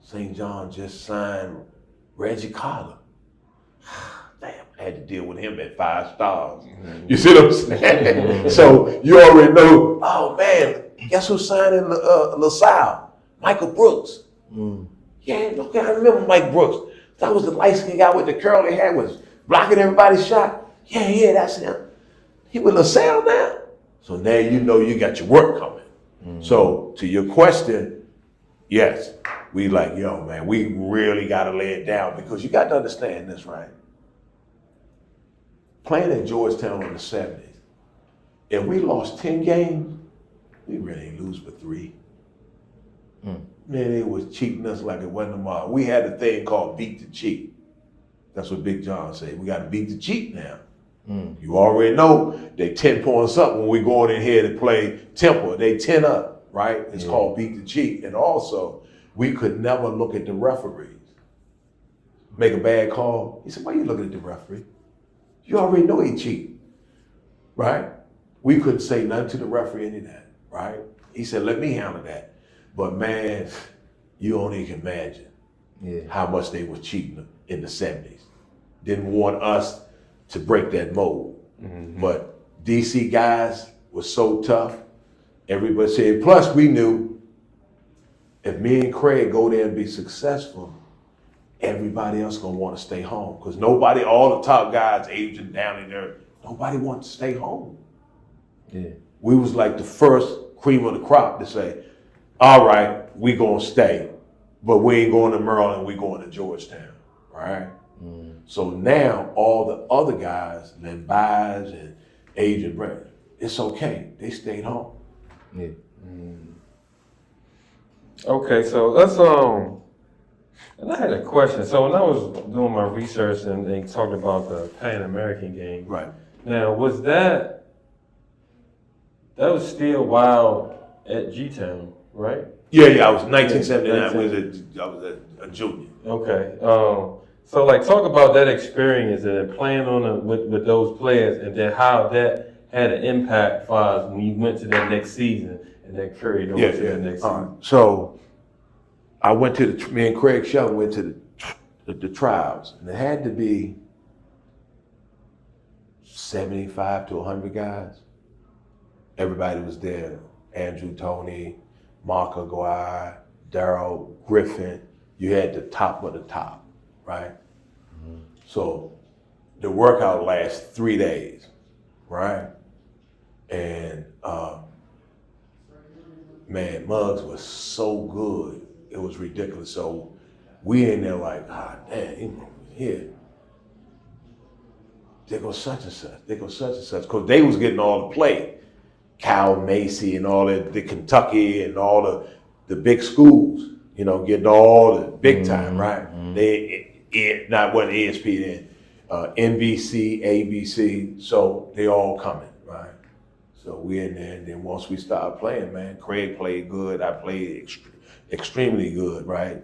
St. John just signed Reggie Carter. Damn, I had to deal with him at 5 stars. You see what I'm saying? So you already know, oh man, guess who's signing LaSalle? Michael Brooks. Yeah, okay, I remember Mike Brooks. That was the light-skinned guy with the curly hair, was blocking everybody's shot. Yeah, that's him. He with LaSalle now. So now you know you got your work coming. So to your question, yes, we like, yo, man, we really got to lay it down because you got to understand this, right? Playing at Georgetown in the 70s, if we lost 10 games, we really ain't lose but 3. Man, they was cheating us like it wasn't tomorrow. We had a thing called beat the cheat. That's what Big John said. We got to beat the cheat now. You already know they 10 points up when we going in here to play Temple. They 10 up, right? It's called beat the cheat. And also, we could never look at the referees. Make a bad call. He said, why you looking at the referee? You already know he cheat, right? We couldn't say nothing to the referee, any of that, right? He said, let me handle that. But man, you don't even imagine how much they were cheating in the 70s. Didn't want us to break that mold. But DC guys were so tough. Everybody said, plus we knew if me and Craig go there and be successful, everybody else gonna want to stay home. Because nobody, all the top guys, agent down in there, nobody wants to stay home. We was like the first cream of the crop to say, all right, we gonna stay, but we ain't going to Maryland, we going to Georgetown, right? So now all the other guys, Len Bias and Agent Brent, it's okay, they stayed home. Okay, so let's and I had a question. So when I was doing my research and they talked about the Pan American game, Right. Now was that was still wild at G-Town, right? Yeah, I was 1979. I was a junior. Okay. So like talk about that experience and then playing on with those players and then how that had an impact for us when you went to that next season and then carried over to the next season. So I went to me and Craig Sheldon went to the trials, and it had to be 75 to 100 guys. Everybody was there. Andrew Toney, Mark Aguirre, Darryl Griffin. You had the top of the top, right? So the workout lasts 3 days, right? And man, Muggs was so good. It was ridiculous. So we in there like, damn, here. There goes such and such. There goes such and such. Because they was getting all the play. Cal Macy and all that, the Kentucky and all the big schools, getting all the big time, right? Not what ESPN, NBC, ABC, so they all coming, right? So we in there, and then once we started playing, man, Craig played good, I played extremely good, right?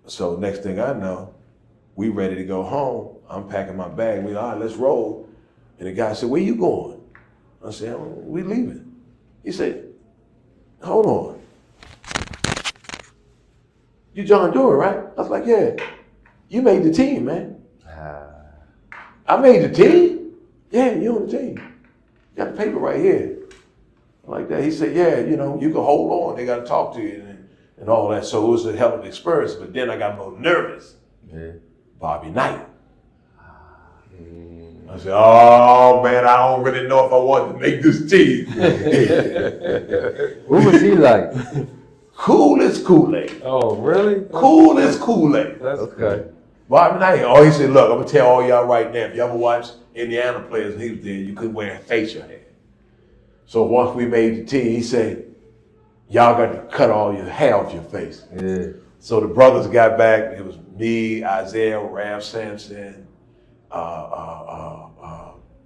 So next thing I know, we ready to go home. I'm packing my bag, we all right, let's roll. And the guy said, where you going? I said, we leaving. He said, hold on. You John Duren, right? I was like, yeah. You made the team, man. I made the team? Yeah, you on the team. Got the paper right here. Like that. He said, yeah, you can hold on. They got to talk to you and all that. So it was a hell of an experience. But then I got a little nervous. Bobby Knight. I said, oh man, I don't really know if I want to make this team. What was he like? Cool as Kool-Aid. Oh, really? Cool as Kool-Aid. That's Okay. Bobby Knight, he said, look, I'm going to tell all y'all right now, if you ever watch Indiana players when he was there, you couldn't wear a facial hair. So once we made the team, he said, y'all got to cut all your hair off your face. Yeah. So the brothers got back. It was me, Isaiah, Raph Sampson,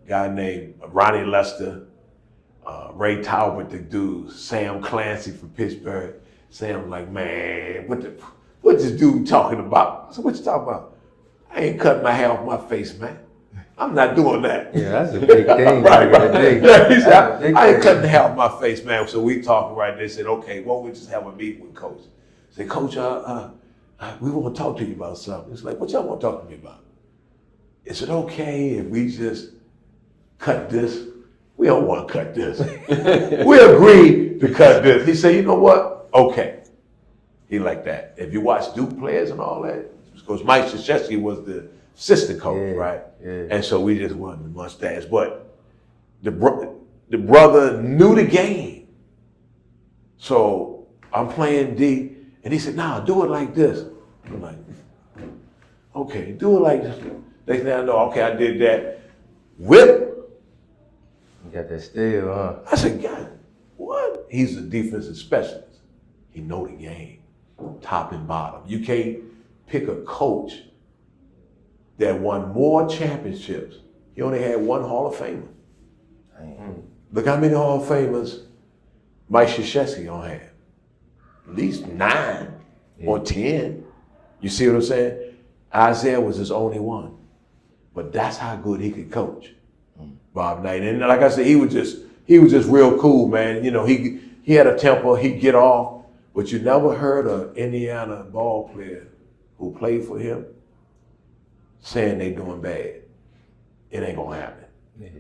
guy named Ronnie Lester, Ray Talbot, the dude, Sam Clancy from Pittsburgh. Sam was like, man, what this dude talking about? I said, what you talking about? I ain't cutting my hair off my face, man. I'm not doing that. Yeah, that's a big thing. Right. Yeah, he said, I ain't thing. cutting the hair off my face, man. So we talking right there. Said, okay, well, we just have a meeting with Coach. Said, Coach, we want to talk to you about something. It's like, what y'all want to talk to me about? Is it okay if we just cut this? We don't want to cut this. We agreed to cut this. He said, you know what? Okay. He like that. If you watch Duke players and all that, because Mike Krzyzewski was the assistant coach, right? Yeah. And so we just wanted the mustache. But the brother knew the game. So I'm playing D, and he said, nah, do it like this. I'm like, okay, do it like this. Next thing I know, okay, I did that. Whip. You got that still, huh? I said, God, what? He's a defensive specialist. He know the game, top and bottom. You can't pick a coach that won more championships. He only had one Hall of Famer. Look how many Hall of Famers Mike Krzyzewski don't have. At least 9 or 10. You see what I'm saying? Isaiah was his only one. But that's how good he could coach. Bob Knight. And like I said, he was just real cool, man. You know, he had a temper, he'd get off, but you never heard an Indiana ball player who played for him saying they doing bad. It ain't gonna happen. Yeah.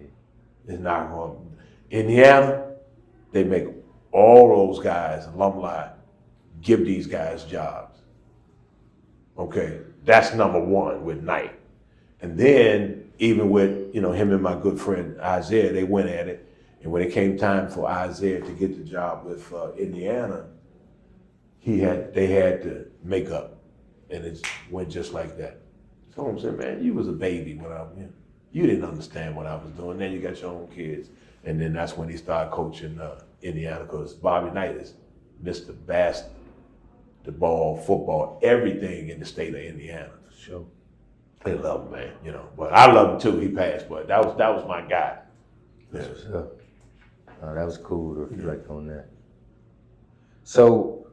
It's not gonna. Indiana, they make all those guys, alumni, give these guys jobs. Okay, that's number one with Knight. And then even with, him and my good friend Isaiah, they went at it. And when it came time for Isaiah to get the job with Indiana, they had to make up. And it went just like that. So I'm saying, man, you was a baby when I was here. You didn't understand what I was doing. Then you got your own kids. And then that's when he started coaching Indiana, because Bobby Knight is Mr. Basketball, football, everything in the state of Indiana. For sure. They love him, man, But I love him too. He passed, but that was my guy. That's what's up. That was cool to reflect on that. So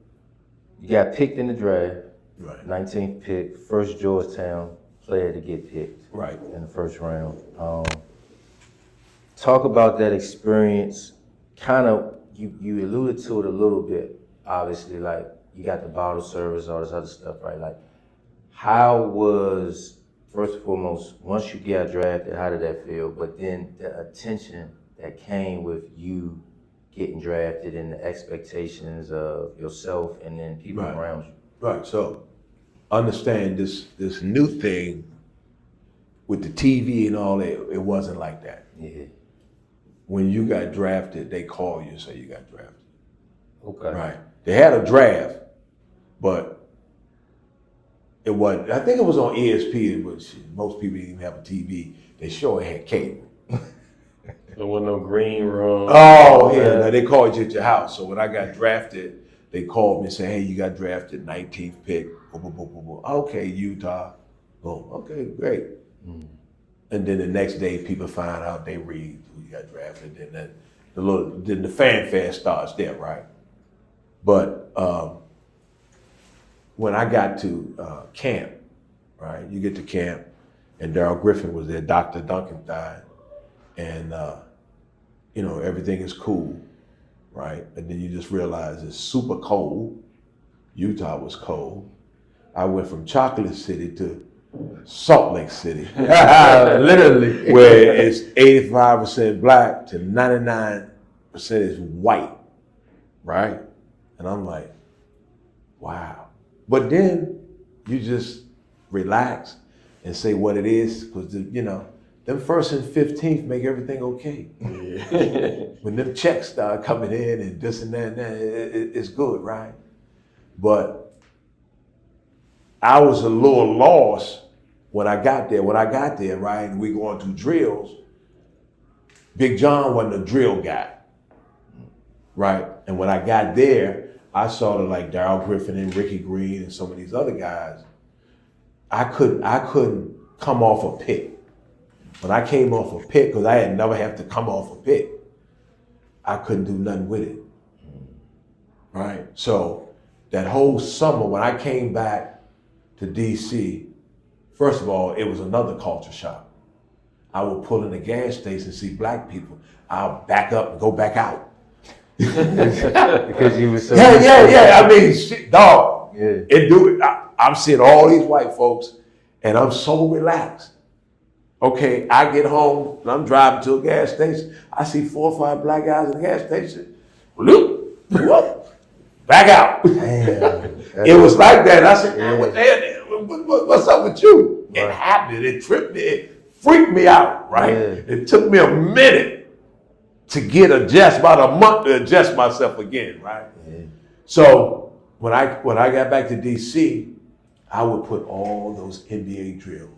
you got picked in the draft, Right. 19th pick, first Georgetown player to get picked Right. in the first round. Talk about that experience. Kind of, you alluded to it a little bit, obviously, like you got the bottle service, all this other stuff, right? Like, how was, first and foremost, once you got drafted, how did that feel? But then the attention that came with you getting drafted and the expectations of yourself and then people Right. around you. Right. So understand this new thing with the TV and all that, it wasn't like that. Yeah. When you got drafted, they call you and say you got drafted. Okay. Right. They had a draft, but it wasn't. I think it was on ESPN, but most people didn't even have a TV. They sure had cable. There wasn't no green room. Oh, yeah. Now they called you at your house. So when I got drafted, they called me and said, hey, you got drafted, 19th pick. Boom, boom, boom, boom, boom. Okay, Utah. Boom. Okay, great. And then the next day, people find out, they read who you got drafted. Then the fanfare starts there, right? But when I got to camp, right? You get to camp, and Darrell Griffin was there, Dr. Duncan died, and everything is cool, right? And then you just realize it's super cold. Utah was cold. I went from Chocolate City to Salt Lake City. Literally. Where it's 85% black to 99% is white, right? And I'm like, wow. But then you just relax and say what it is, because them first and 15th make everything okay. Yeah. When them checks start coming in and this and that and that, it's good, right? But I was a little lost when I got there, right, and we going through drills, Big John wasn't a drill guy, right? And when I got there, I saw like Darryl Griffin and Ricky Green and some of these other guys. I couldn't come off a pick. When I came off a pick, because I had never have to come off a pick, I couldn't do nothing with it, right? So that whole summer when I came back to DC, first of all, it was another culture shock. I would pull in the gas station and see black people. I'll back up and go back out. Because you were so Yeah. I mean, shit, dog. Yeah. I'm seeing all these white folks, and I'm so relaxed. Okay, I get home and I'm driving to a gas station. I see 4 or 5 black guys in the gas station. Whoop, back out. Damn. It was like that. I said, man, what's up with you? Right. It happened. It tripped me. It freaked me out, right? Yeah. It took me a minute to about a month to adjust myself again, right? Yeah. So when I got back to DC, I would put all those NBA drills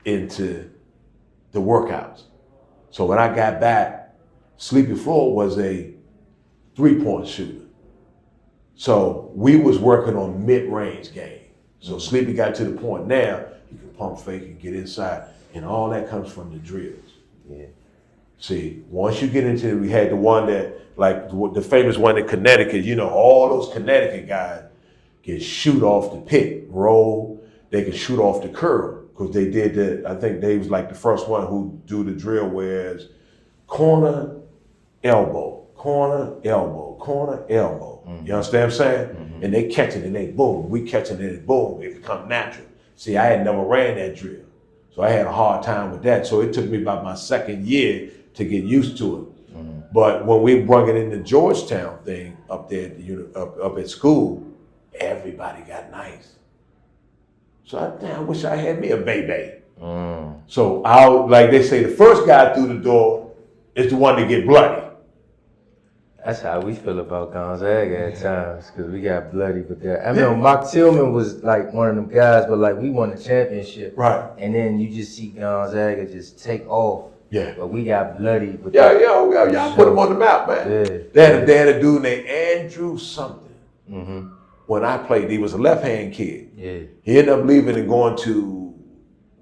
into the workouts. So when I got back, Sleepy Floyd was a 3-point shooter. So we was working on mid-range game. So Sleepy got to the point now, he can pump fake and get inside. And all that comes from the drills. Yeah. See, once you get into it, we had the one that, like the famous one in Connecticut, you know, all those Connecticut guys can shoot off the pick, roll, they can shoot off the curl. Because they did that, I think they was like the first one who do the drill where it's corner, elbow, corner, elbow, corner, elbow. Mm-hmm. You understand what I'm saying? Mm-hmm. And they catch it and they boom. We catch it and it boom. It become natural. See, I had never ran that drill. So I had a hard time with that. So it took me about my second year to get used to it. Mm-hmm. But when we brought it in the Georgetown thing up there at up at school, everybody got nice. So I wish I had me a BayBay. So like they say, the first guy through the door is the one to get bloody. That's how we feel about Gonzaga at times, because we got bloody with that. I mean, Mark Tillman was like one of them guys, but like we won the championship. Right. And then you just see Gonzaga just take off. Yeah. But we got bloody with that. Y'all put them on the map, man. Yeah. They had a dude named Andrew something. Mm-hmm. When I played, he was a left-hand kid. Yeah. He ended up leaving and going to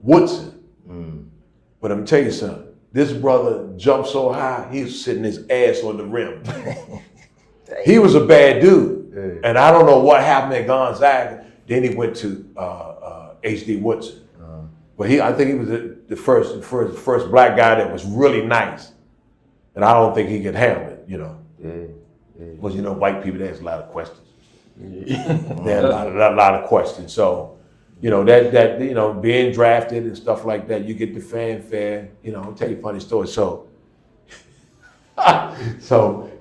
Woodson. Mm. But I'm gonna tell you something. This brother jumped so high, he was sitting his ass on the rim. He was a bad dude. Yeah. And I don't know what happened at Gonzaga. Then he went to H.D. Woodson. But I think he was the first black guy that was really nice. And I don't think he could handle it, you know. Because, you know, white people, they ask a lot of questions. They had a lot of questions. So, you know, that you know, being drafted and stuff like that, you get the fanfare, you know, I'll tell you a funny story. So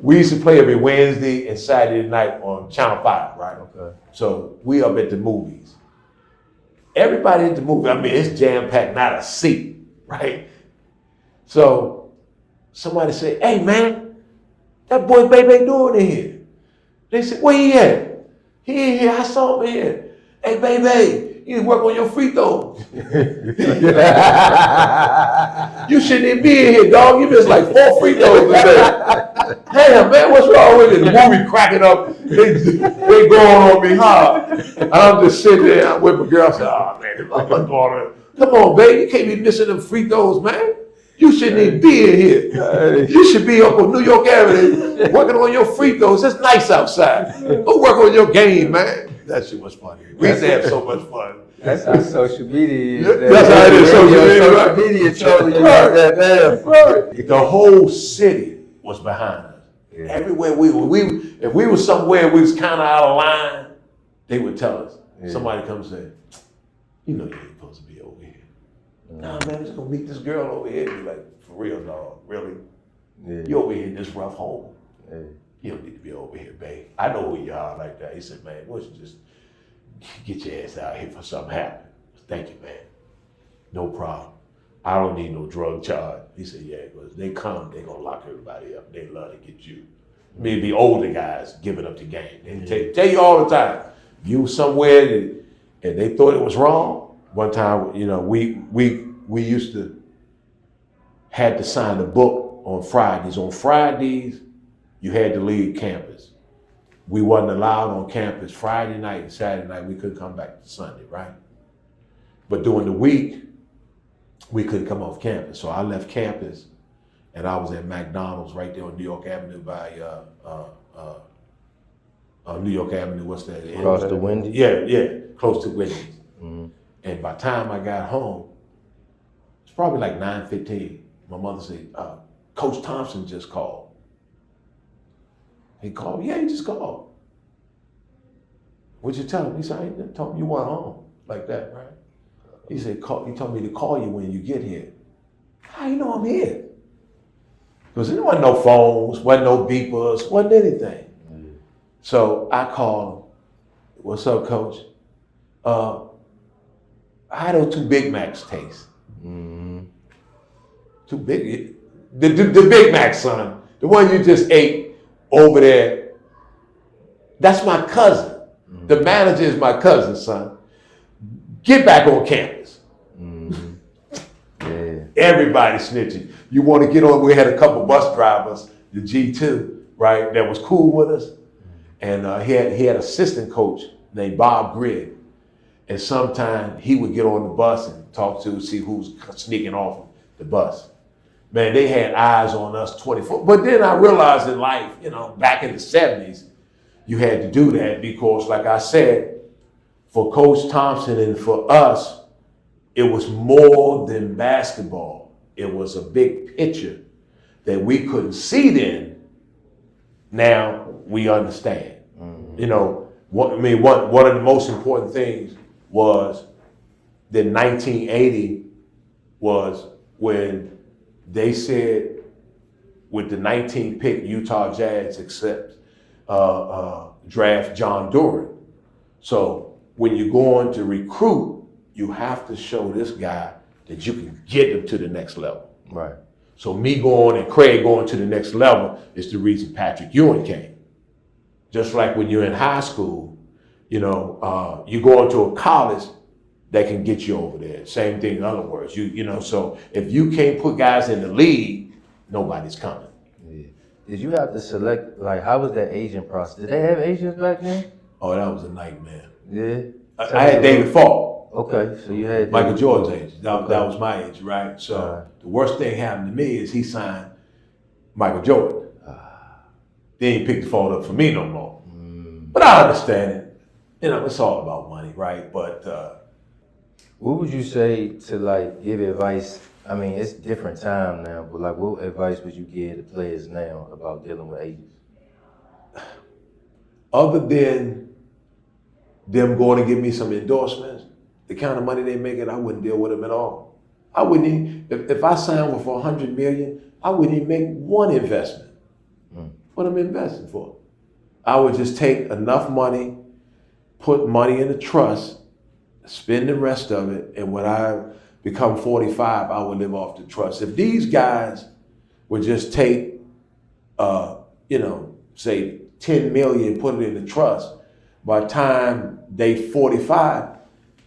we used to play every Wednesday and Saturday night on Channel 5, right? Okay. So we up at the movies. Everybody at the movie, I mean, it's jam-packed, not a seat, right? So somebody said, hey man, that boy BayBay doing in here. They said, where he at? He in here, I saw him here. Hey, BayBay, you need to work on your free throws. You shouldn't even be in here, dog. You missed like 4 free throws today. Damn, man, what's wrong with it? The movie cracking up. They going on me hard. And I'm just sitting there with my girl. I said, oh, man, what's going on? Come on, baby. You can't be missing them free throws, man. You shouldn't even be in here. You should be up on New York Avenue working on your free throws. It's nice outside. Go work on your game, man. That shit was funny. We used to have so much fun. That's how social media is. That's how it is. Social media trolling you like that, man. Right. The whole city was behind us. Yeah. Everywhere we were. If we were somewhere we was kind of out of line, they would tell us. Yeah. Somebody comes and say, you know you ain't supposed to be over here. Nah, man, I'm just gonna meet this girl over here. Be like, for real, dog, really? Yeah. You over here in this rough home. Yeah. You don't need to be over here, babe. I know who you are like that. He said, man, why don't you just get your ass out here for something happen? Thank you, man. No problem. I don't need no drug charge. He said, yeah, because they come, they gonna lock everybody up. They love to get you. Maybe older guys giving up the game. They tell you all the time, you somewhere and they thought it was wrong, One time, you know, we used to had to sign a book on Fridays. On Fridays, you had to leave campus. We wasn't allowed on campus Friday night and Saturday night. We couldn't come back to Sunday, right? But during the week, we couldn't come off campus. So I left campus and I was at McDonald's right there on New York Avenue by New York Avenue, what's that? Across the Wendy's? Yeah, close to Wendy's. Mm-hmm. And by the time I got home, it's probably like 9:15. My mother said, Coach Thompson just called. He called? Yeah, he just called. What'd you tell him? He said, I told him you weren't home. Like that, right? He said, he told me to call you when you get here. How you know I'm here? Because there wasn't no phones, wasn't no beepers, wasn't anything. Mm-hmm. So I called him. What's up, Coach? How do 2 Big Macs taste? Mm-hmm. 2 big, the Big Mac, son, the one you just ate over there. That's my cousin. Mm-hmm. The manager is my cousin, son. Get back on campus. Mm-hmm. Yeah. Everybody snitching. You want to get on? We had a couple bus drivers, the G2, right? That was cool with us, and he had assistant coach named Bob Grid. And sometimes he would get on the bus and talk to, see who's sneaking off the bus. Man, they had eyes on us 24. But then I realized in life, you know, back in the 70s, you had to do that because, like I said, for Coach Thompson and for us, it was more than basketball. It was a big picture that we couldn't see then. Now we understand. Mm-hmm. You know, one of the most important things was that 1980 was when they said with the 19th pick, Utah Jazz draft John Duren. So when you're going to recruit, you have to show this guy that you can get him to the next level. Right. So me going and Craig going to the next level is the reason Patrick Ewing came. Just like when you're in high school, you know, you go into a college that can get you over there. Same thing in other words. You know, so if you can't put guys in the league, nobody's coming. Yeah. Did you have to select, like, how was that agent process? Did they have agents back then? Oh, that was a nightmare. Yeah. I had David Falk. Okay, so you had Michael Jordan's agent. That was my agent, right? So the worst thing happened to me is he signed Michael Jordan. Then he picked the phone up for me no more. But I understand it. You know, it's all about money, right? But what would you say to, like, give advice? I mean, it's different time now, but, like, what advice would you give to players now about dealing with agents? Other than them going to give me some endorsements, the kind of money they making, I wouldn't deal with them at all. I wouldn't even, if I signed with for $100 million, I wouldn't even make one investment. What am I investing for? I would just take enough money, put money in a trust, spend the rest of it, and when I become 45, I would live off the trust. If these guys would just take, you know, say 10 million, put it in the trust, by the time they 45,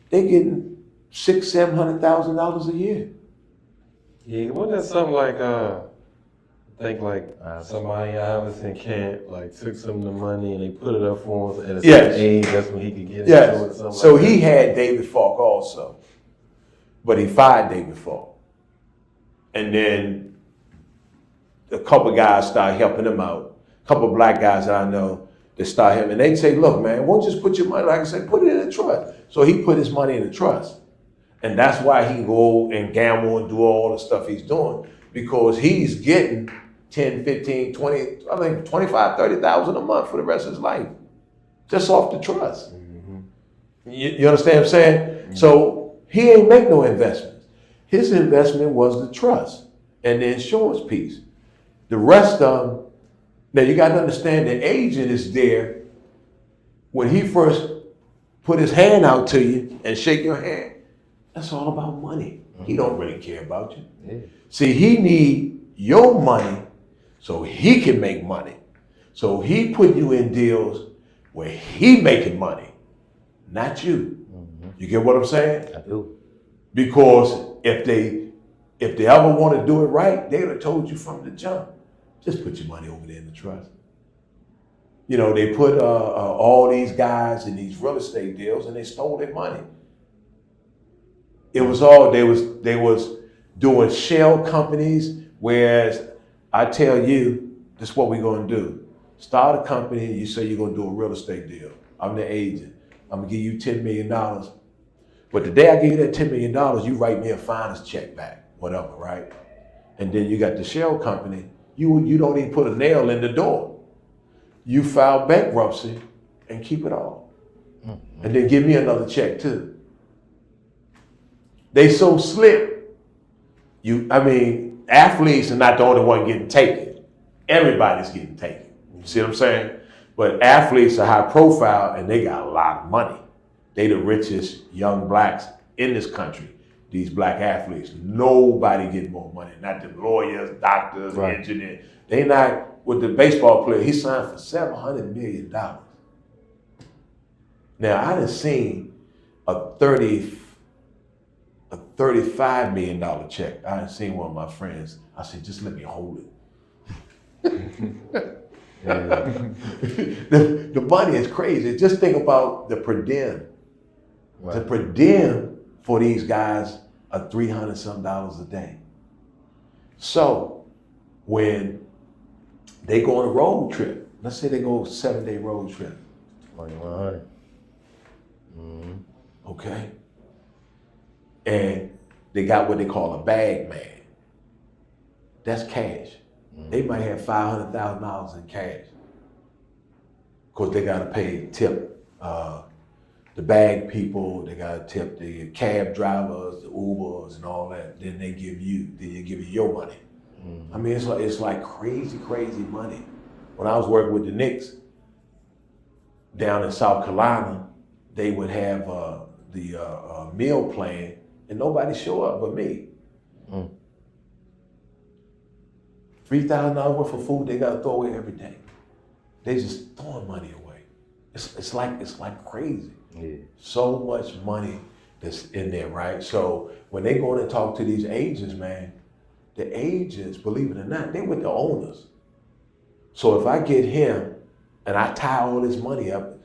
they getting $600,000-$700,000 a year. Yeah, wasn't that something like I think like somebody obviously in camp like took some of the money and they put it up for him at a certain age. That's when he could get yes. into it. Something So like he that. had David Falk also, but he fired David Falk, and then a couple guys started helping him out. A couple of black guys that I know that start him, and they say, "Look, man, won't you just put your money?" Like I said, put it in a trust. So he put his money in a trust, and that's why he can go and gamble and do all the stuff he's doing because he's getting 10, 15, 20, I think 25, 30,000 a month for the rest of his life, just off the trust. Mm-hmm. You understand what I'm saying? Mm-hmm. So he ain't make no investments. His investment was the trust and the insurance piece. The rest of them, now you got to understand the agent is there when he first put his hand out to you and shake your hand. That's all about money. Mm-hmm. He don't really care about you. Yeah. See, he need your money so he can make money. So he put you in deals where he making money, not you. Mm-hmm. You get what I'm saying? I do. Because if they ever want to do it right, they would have told you from the jump. Just put your money over there in the trust. You know, they put all these guys in these real estate deals and they stole their money. It was all, they was doing shell companies, whereas I tell you, this is what we're gonna do. Start a company, you say you're gonna do a real estate deal. I'm the agent. I'm gonna give you $10 million. But the day I give you that $10 million, you write me a finder's check back, whatever, right? And then you got the shell company, you don't even put a nail in the door. You file bankruptcy and keep it all. And then give me another check too. They so slick. Athletes are not the only one getting taken. Everybody's getting taken. You see what I'm saying? But athletes are high profile and they got a lot of money. They the richest young blacks in this country. These black athletes. Nobody getting more money. Not the lawyers, doctors, Right. engineers. They not with the baseball player. He signed for $700 million. Now I done seen a $35 million check. I done seen one of my friends. I said, just let me hold it. the money is crazy. Just think about the per diem. Right. The per diem for these guys are $300 some a day. So when they go on a road trip, let's say they go 7-day road trip. 2100. Okay. And they got what they call a bag man. That's cash. They might have $500,000 in cash. Of course, they gotta pay tip the bag people, they gotta tip the cab drivers, the Ubers and all that. Then they give you your money. I mean, it's like crazy money. When I was working with the Knicks down in South Carolina, they would have the meal plan and nobody show up but me. $3,000 worth of food they gotta throw away every day. They just throwing money away. It's like crazy. Yeah. So much money that's in there, right? So when they go in and talk to these agents, man, the agents, believe it or not, they with the owners. So if I get him and I tie all this money up,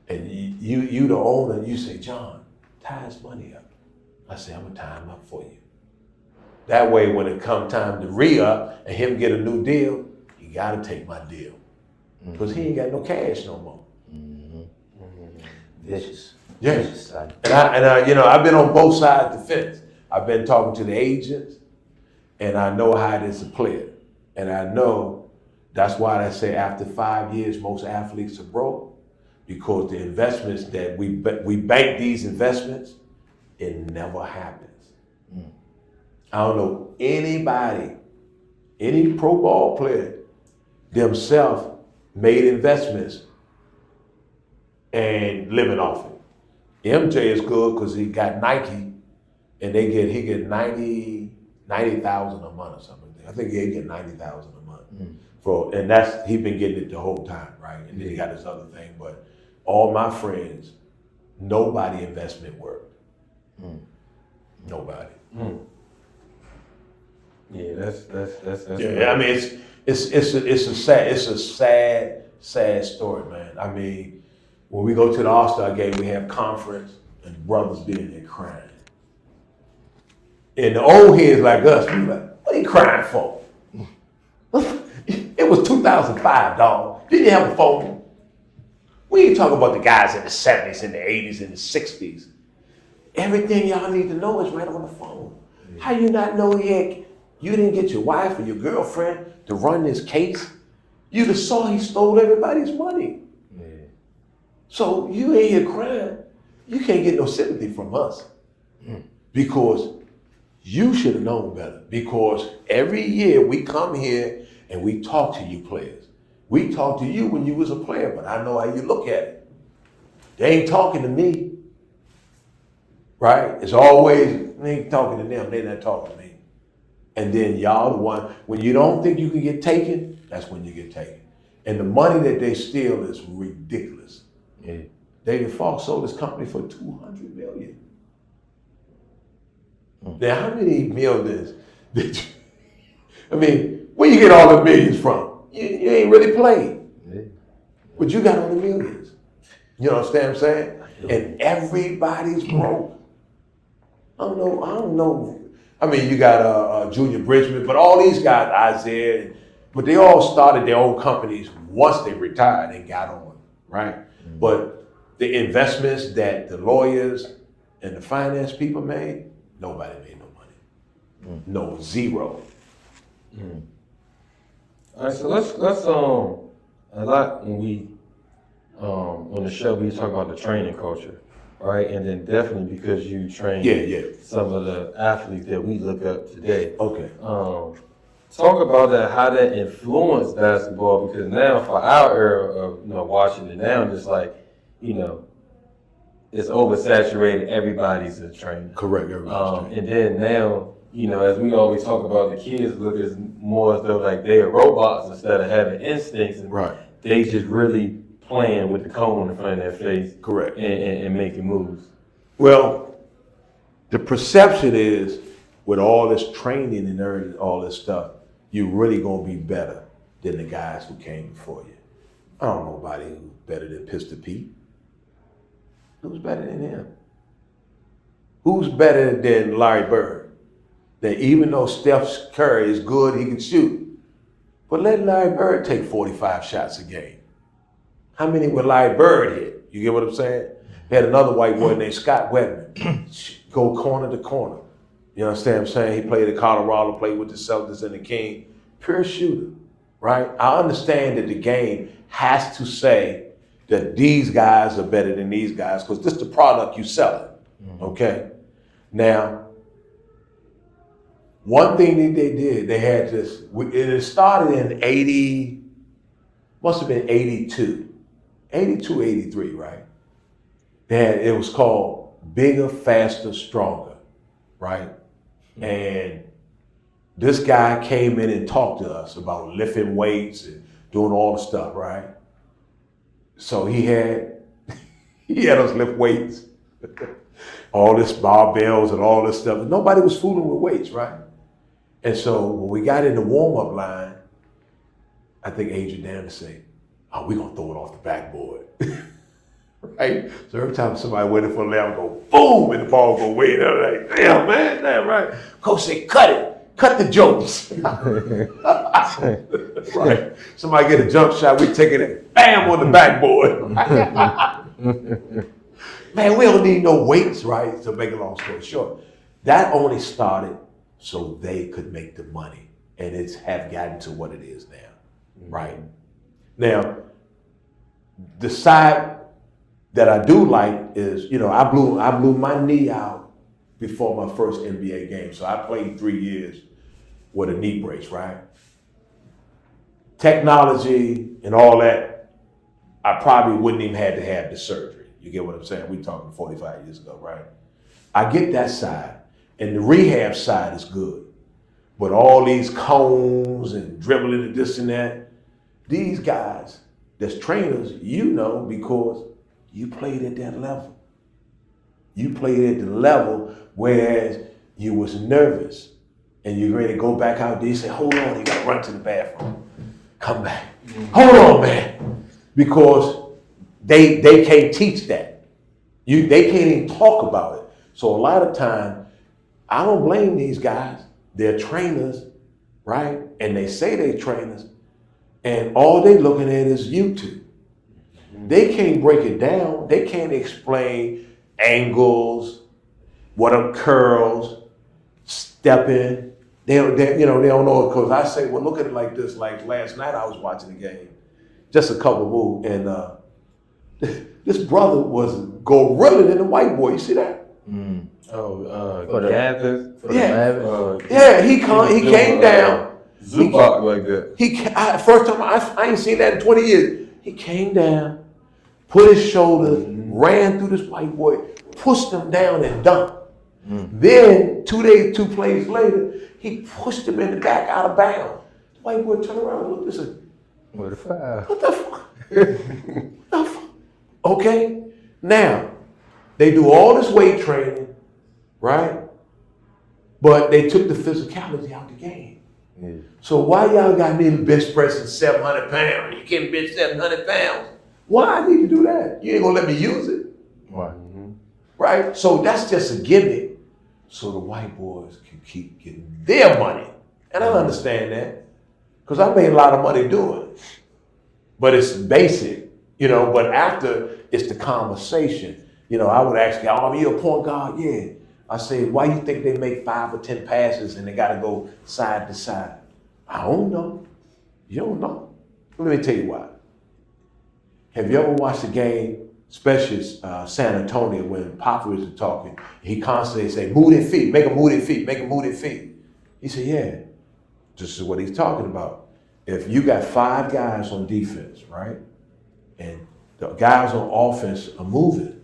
and you the owner, you say, John, tie his money up. I say, I'm gonna tie him up for you. That way, when it come time to re-up and him get a new deal, he gotta take my deal. Because he ain't got no cash no more. Vicious. Yeah. Vicious side. And I've been on both sides of the fence. I've been talking to the agents, and I know how it is to play it. And I know that's why I say after 5 years, most athletes are broke, because the investments that we bank these investments, it never happens. I don't know anybody, any pro ball player themselves made investments and living off it. MJ is good because he got Nike, and he get 90,000 a month or something. I think he get 90,000 a month and he been getting it the whole time, right? And then he got this other thing, but all my friends, nobody investment worked. Nobody. Yeah, that's Yeah, I mean it's a sad story, man. I mean, when we go to the All-Star game, we have conference and brothers being there crying. And the old heads like us, we like, what are you crying for? It was 2005, dog. Didn't you have a phone? We ain't talking about the guys in the 70s and the 80s and the 60s. Everything y'all need to know is right on the phone. How you not know yet? You didn't get your wife or your girlfriend to run this case. You just saw he stole everybody's money. Yeah. So you ain't here crying. You can't get no sympathy from us because you should have known better. Because every year we come here and we talk to you players. We talked to you when you was a player, but I know how you look at it. They ain't talking to me, right? It's always, they ain't talking to them, they not talking to me. And then y'all the one, when you don't think you can get taken, that's when you get taken. And the money that they steal is ridiculous. Yeah. David Falk sold his company for $200 million. Now, how many millions did you, I mean, where you get all the millions from? You ain't really played. Yeah. But you got all the millions. You understand what I'm saying? And everybody's broke. I don't know. I mean, you got Junior Bridgman, but all these guys, Isaiah, but they all started their own companies once they retired and got on, right? Mm-hmm. But the investments that the lawyers and the finance people made, nobody made no money. Mm-hmm. No, zero. Mm-hmm. All right, so let's a lot when we on the show we talk about the training culture, right? And then definitely because you train some of the athletes that we look up today. Okay. Talk about that, how that influenced basketball, because now for our era of watching it now, just like it's oversaturated. Everybody's a trainer. Correct. Everybody's and then now, as we always talk about, the kids look as more as though like they are robots instead of having instincts, and they just really playing with the cone in front of their face. Correct. And making moves. Well, the perception is with all this training and all this stuff, you're really gonna be better than the guys who came before you. I don't know nobody who's better than Pistol Pete. Who's better than him? Who's better than Larry Bird? That even though Steph Curry is good, he can shoot. But let Larry Bird take 45 shots a game. How many would Larry Bird hit? You get what I'm saying? They had another white boy named Scott Webman, go corner to corner. You understand what I'm saying? He played at Colorado, played with the Celtics and the King. Pure shooter, right? I understand that the game has to say that these guys are better than these guys because this is the product you selling, okay? Now, one thing that they did, they had this, it started in 80, must have been 82, 83, right? It was called Bigger, Faster, Stronger, right? And this guy came in and talked to us about lifting weights and doing all the stuff, right? So he had us lift weights, all this barbells and all this stuff. Nobody was fooling with weights, right? And so when we got in the warm-up line, I think Adrian Danner said, "Oh, we're gonna throw it off the backboard." Right? So every time somebody went in for a layup, go boom, and the ball go way. And I'm like, damn, man, damn right. Coach said, cut it. Cut the jokes. Right. Somebody get a jump shot, we take it, bam, on the backboard. Man, we don't need no weights, right? So make a long story short, that only started so they could make the money. And it's have gotten to what it is now, right? Now, the side that I do like is, I blew my knee out before my first NBA game. So I played 3 years with a knee brace, right? Technology and all that, I probably wouldn't even have to have the surgery. You get what I'm saying? We're talking 45 years ago, right? I get that side, and the rehab side is good. But all these cones and dribbling and this and that, these guys that's trainers, because you played at that level. You played at the level whereas you was nervous and you're ready to go back out there. You say, hold on, you gotta run to the bathroom. Come back. Hold on, man. Because they can't teach that. They can't even talk about it. So a lot of time, I don't blame these guys. They're trainers, right? And they say they're trainers, and all they looking at is YouTube. They can't break it down. They can't explain angles, what are curls, stepping. They don't know it because I say, well, look at it like this. Like last night I was watching the game, just a couple moves, and this brother was gorilla than the white boy. You see that? For the Panthers? Yeah, he came down. Zubac like that. First time I ain't seen that in 20 years. He came down, put his shoulders, ran through this white boy, pushed him down and dunked. Then 2 plays later, he pushed him in the back out of bounds. The white boy turned around and looked and said, What a foul. what the fuck? Okay? Now, they do all this weight training, right? But they took the physicality out the game. Yeah. So why y'all got me to bench pressing 700 pounds? You can't bench 700 pounds. Why I need to do that? You ain't gonna let me use it. Right. Right? So that's just a gimmick so the white boys can keep getting their money. And I understand that because I made a lot of money doing it. But it's basic, but after it's the conversation. I would ask you, oh, you a point guard? Yeah. I say, why you think they make 5 or 10 passes and they got to go side to side? I don't know. You don't know. Let me tell you why. Have you ever watched a game, especially San Antonio, when Popovich was talking? He constantly say, move their feet, make them move their feet, make them move their feet. He said, yeah, this is what he's talking about. If you got 5 guys on defense, right, and the guys on offense are moving,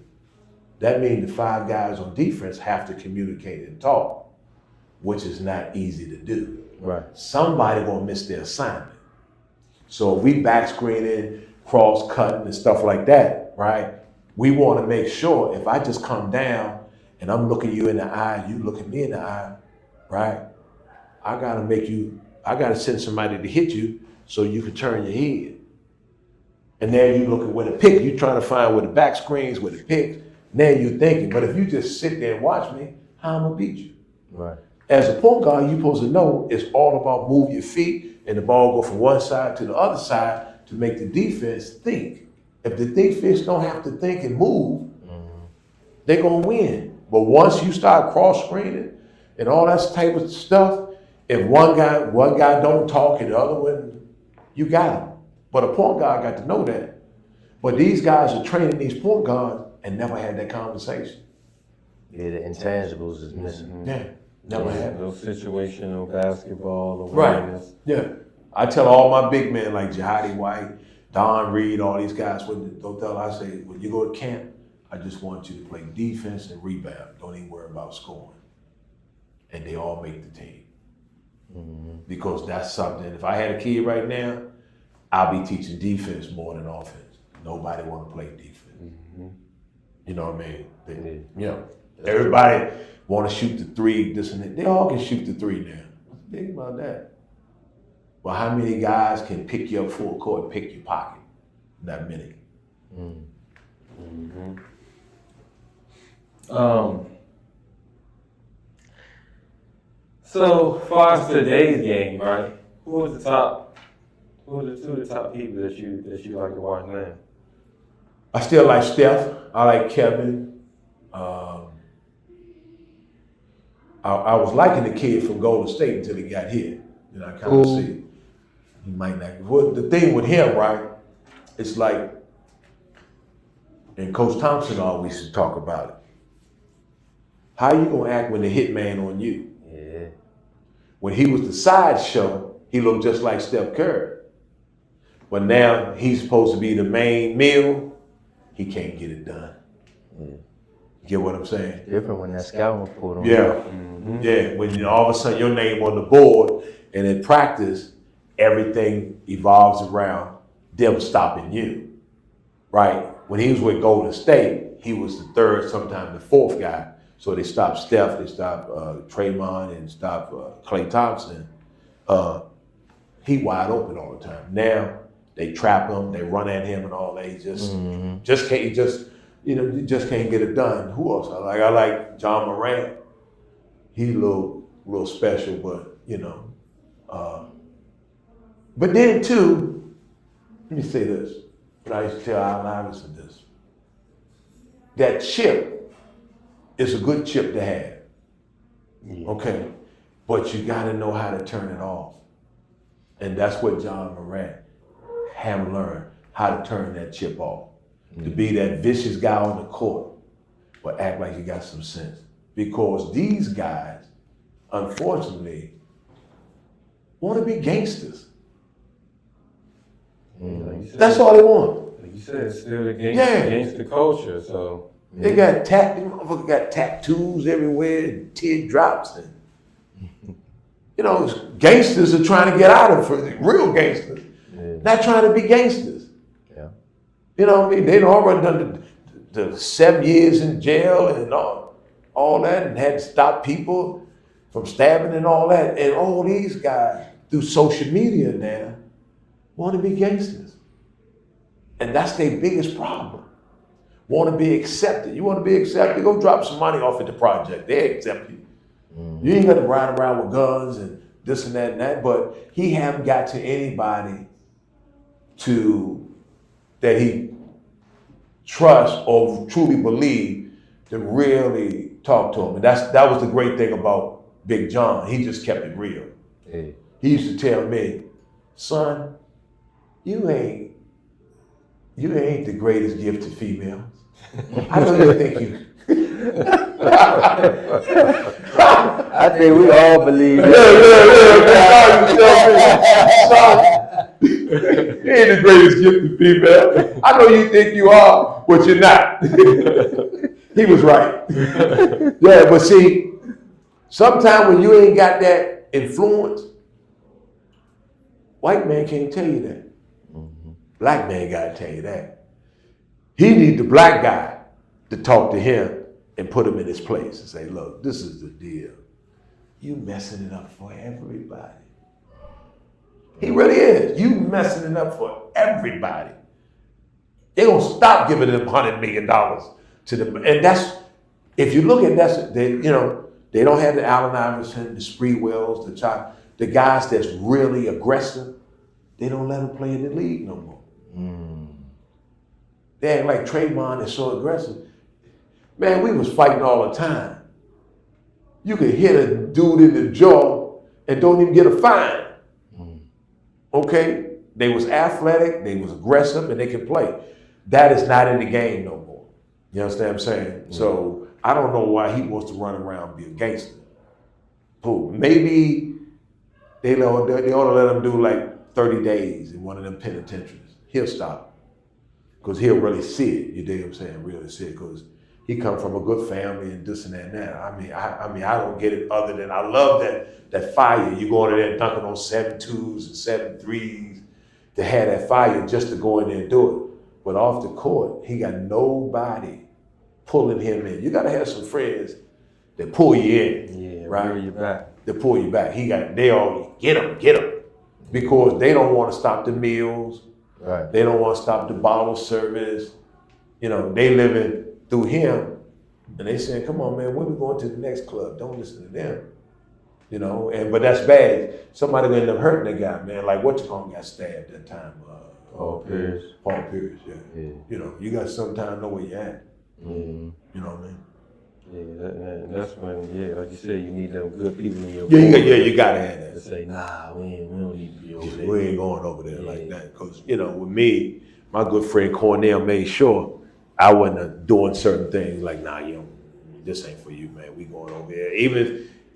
that means the 5 guys on defense have to communicate and talk, which is not easy to do. Right. Somebody gonna miss their assignment. So if we back screening, cross cutting and stuff like that, right? We want to make sure if I just come down and I'm looking you in the eye, you look at me in the eye, right? I gotta send somebody to hit you so you can turn your head. And then you look at where the pick, you trying to find where the back screens, where the pick. Now you're thinking, but if you just sit there and watch me, how I'm gonna beat you? Right. As a point guard, you're supposed to know it's all about move your feet and the ball go from one side to the other side to make the defense think. If the defense don't have to think and move, they're gonna win. But once you start cross screening and all that type of stuff, if one guy don't talk and the other one, you got him. But a point guard got to know that. But these guys are training these point guards and never had that conversation. Yeah, the intangibles is missing. Yeah, never had. No situational basketball Right. awareness. Yeah. I tell all my big men like Jihadi White, Don Reed, all these guys, I say, when you go to camp, I just want you to play defense and rebound. Don't even worry about scoring. And they all make the team. Because that's something, if I had a kid right now, I'll be teaching defense more than offense. Nobody want to play defense. You know what I mean? Everybody want to shoot the 3, this and that. They all can shoot the 3 now. Think about that. Well, how many guys can pick you up full court and pick your pocket? Not many. So far as today's game, right? Who are the two of the top people that you like to watch now? I still like Steph. I like Kevin. I was liking the kid from Golden State until he got here. I kind of see he might not. Well, the thing with him, right? It's like, and Coach Thompson always used to talk about it. How you gonna act when the hitman on you? Yeah. When he was the sideshow, he looked just like Steph Curry. But now he's supposed to be the main meal. He can't get it done. Yeah. Get what I'm saying? Different when that scouting report on. Yeah. Yeah. When all of a sudden your name on the board, and in practice, everything evolves around them stopping you. Right? When he was with Golden State, he was the 3rd, sometimes the 4th guy. So they stopped Steph, they stopped Draymond, and stopped Klay Thompson. He wide open all the time. Now they trap him, they run at him and all that. He just can't get it done. Who else? I like John Morant. He's a little special, but but then too, let me say this. But I used to tell Allen Iverson this. That chip is a good chip to have. Yeah. Okay. But you gotta know how to turn it off. And that's what John Morant have learned, how to turn that chip off. To be that vicious guy on the court, but act like you got some sense. Because these guys, unfortunately, want to be gangsters. That's all they want. Like you said, it's still against the culture. So they got tattoos everywhere, and teardrops, and gangsters are trying to get out of it. Real gangsters, not trying to be gangsters. Yeah. You know what I mean? They'd already done the 7 years in jail and all that, and had to stop people from stabbing and all that. And all these guys through social media now want to be gangsters. And that's their biggest problem. Want to be accepted. You want to be accepted? Go drop some money off at the project. They accept you. You ain't got to ride around with guns and this and that and that. But he haven't got to anybody that he trusts or truly believe to really talk to him. And that was the great thing about Big John. He just kept it real. Yeah. He used to tell me, son, you ain't the greatest gift to females. I know you think you. I think we all believe that. You ain't the greatest gift to female. I know you think you are, but you're not. He was right. Yeah, but see, sometimes when you ain't got that influence, white man can't tell you that. Black man gotta tell you that. He need the black guy to talk to him and put him in his place and say, look, this is the deal. You messing it up for everybody. He really is. You messing it up for everybody. They gonna stop giving them $100 million to them. And that's, if you look at that, they don't have the Allen Iverson, the Spreewells, the guys that's really aggressive. They don't let them play in the league no more. They act like Trayvon is so aggressive. Man, we was fighting all the time. You could hit a dude in the jaw and don't even get a fine. Okay? They was athletic, they was aggressive, and they could play. That is not in the game no more. You understand what I'm saying? So I don't know why he wants to run around and be a gangster. Maybe they ought to let him do like 30 days in one of them penitentiaries. He'll stop. Because he'll really see it, you dig what I'm saying? Really see it, because he come from a good family and this and that and that. I mean, I don't get it other than I love that fire. You go in there dunking on 7-2s and 7-3s to have that fire just to go in there and do it. But off the court, he got nobody pulling him in. You got to have some friends that pull you in. Yeah, right? pull you back. They pull you back. They all get him. Because they don't want to stop the meals. Right. They don't want to stop the bottle service. They living through him. And they saying, come on, man, when we going to the next club? Don't listen to them. But that's bad. Somebody gonna end up hurting the guy, man. Like got stabbed that time. Paul Pierce, yeah. You got sometime know where you're at. Mm-hmm. You know what I mean? Yeah, that's when, like you said, you need them good people in your corner. You gotta have that. To say, nah, we don't need to be over there. We ain't going over there like that. Because, with me, my good friend Cornell made sure I wasn't doing certain things like, nah, this ain't for you, man. We going over here.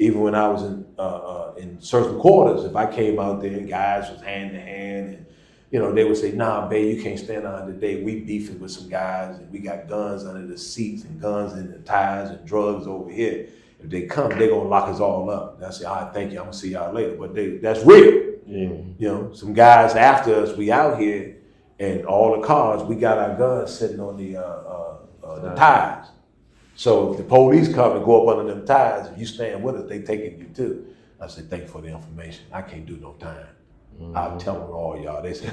Even when I was in certain quarters, if I came out there, guys was hand to hand, and they would say, nah, babe, you can't stand on today. We beefing with some guys, and we got guns under the seats and guns in the tires and drugs over here. If they come, they're gonna lock us all up. And I say, all right, thank you. I'm gonna see y'all later. But that's real. Yeah. Some guys after us, we out here, and all the cars, we got our guns sitting on the tires. So if the police come and go up under them tires, if you stand with us, they taking you too. I say, thank you for the information. I can't do no time. I'll tell them all y'all. They say,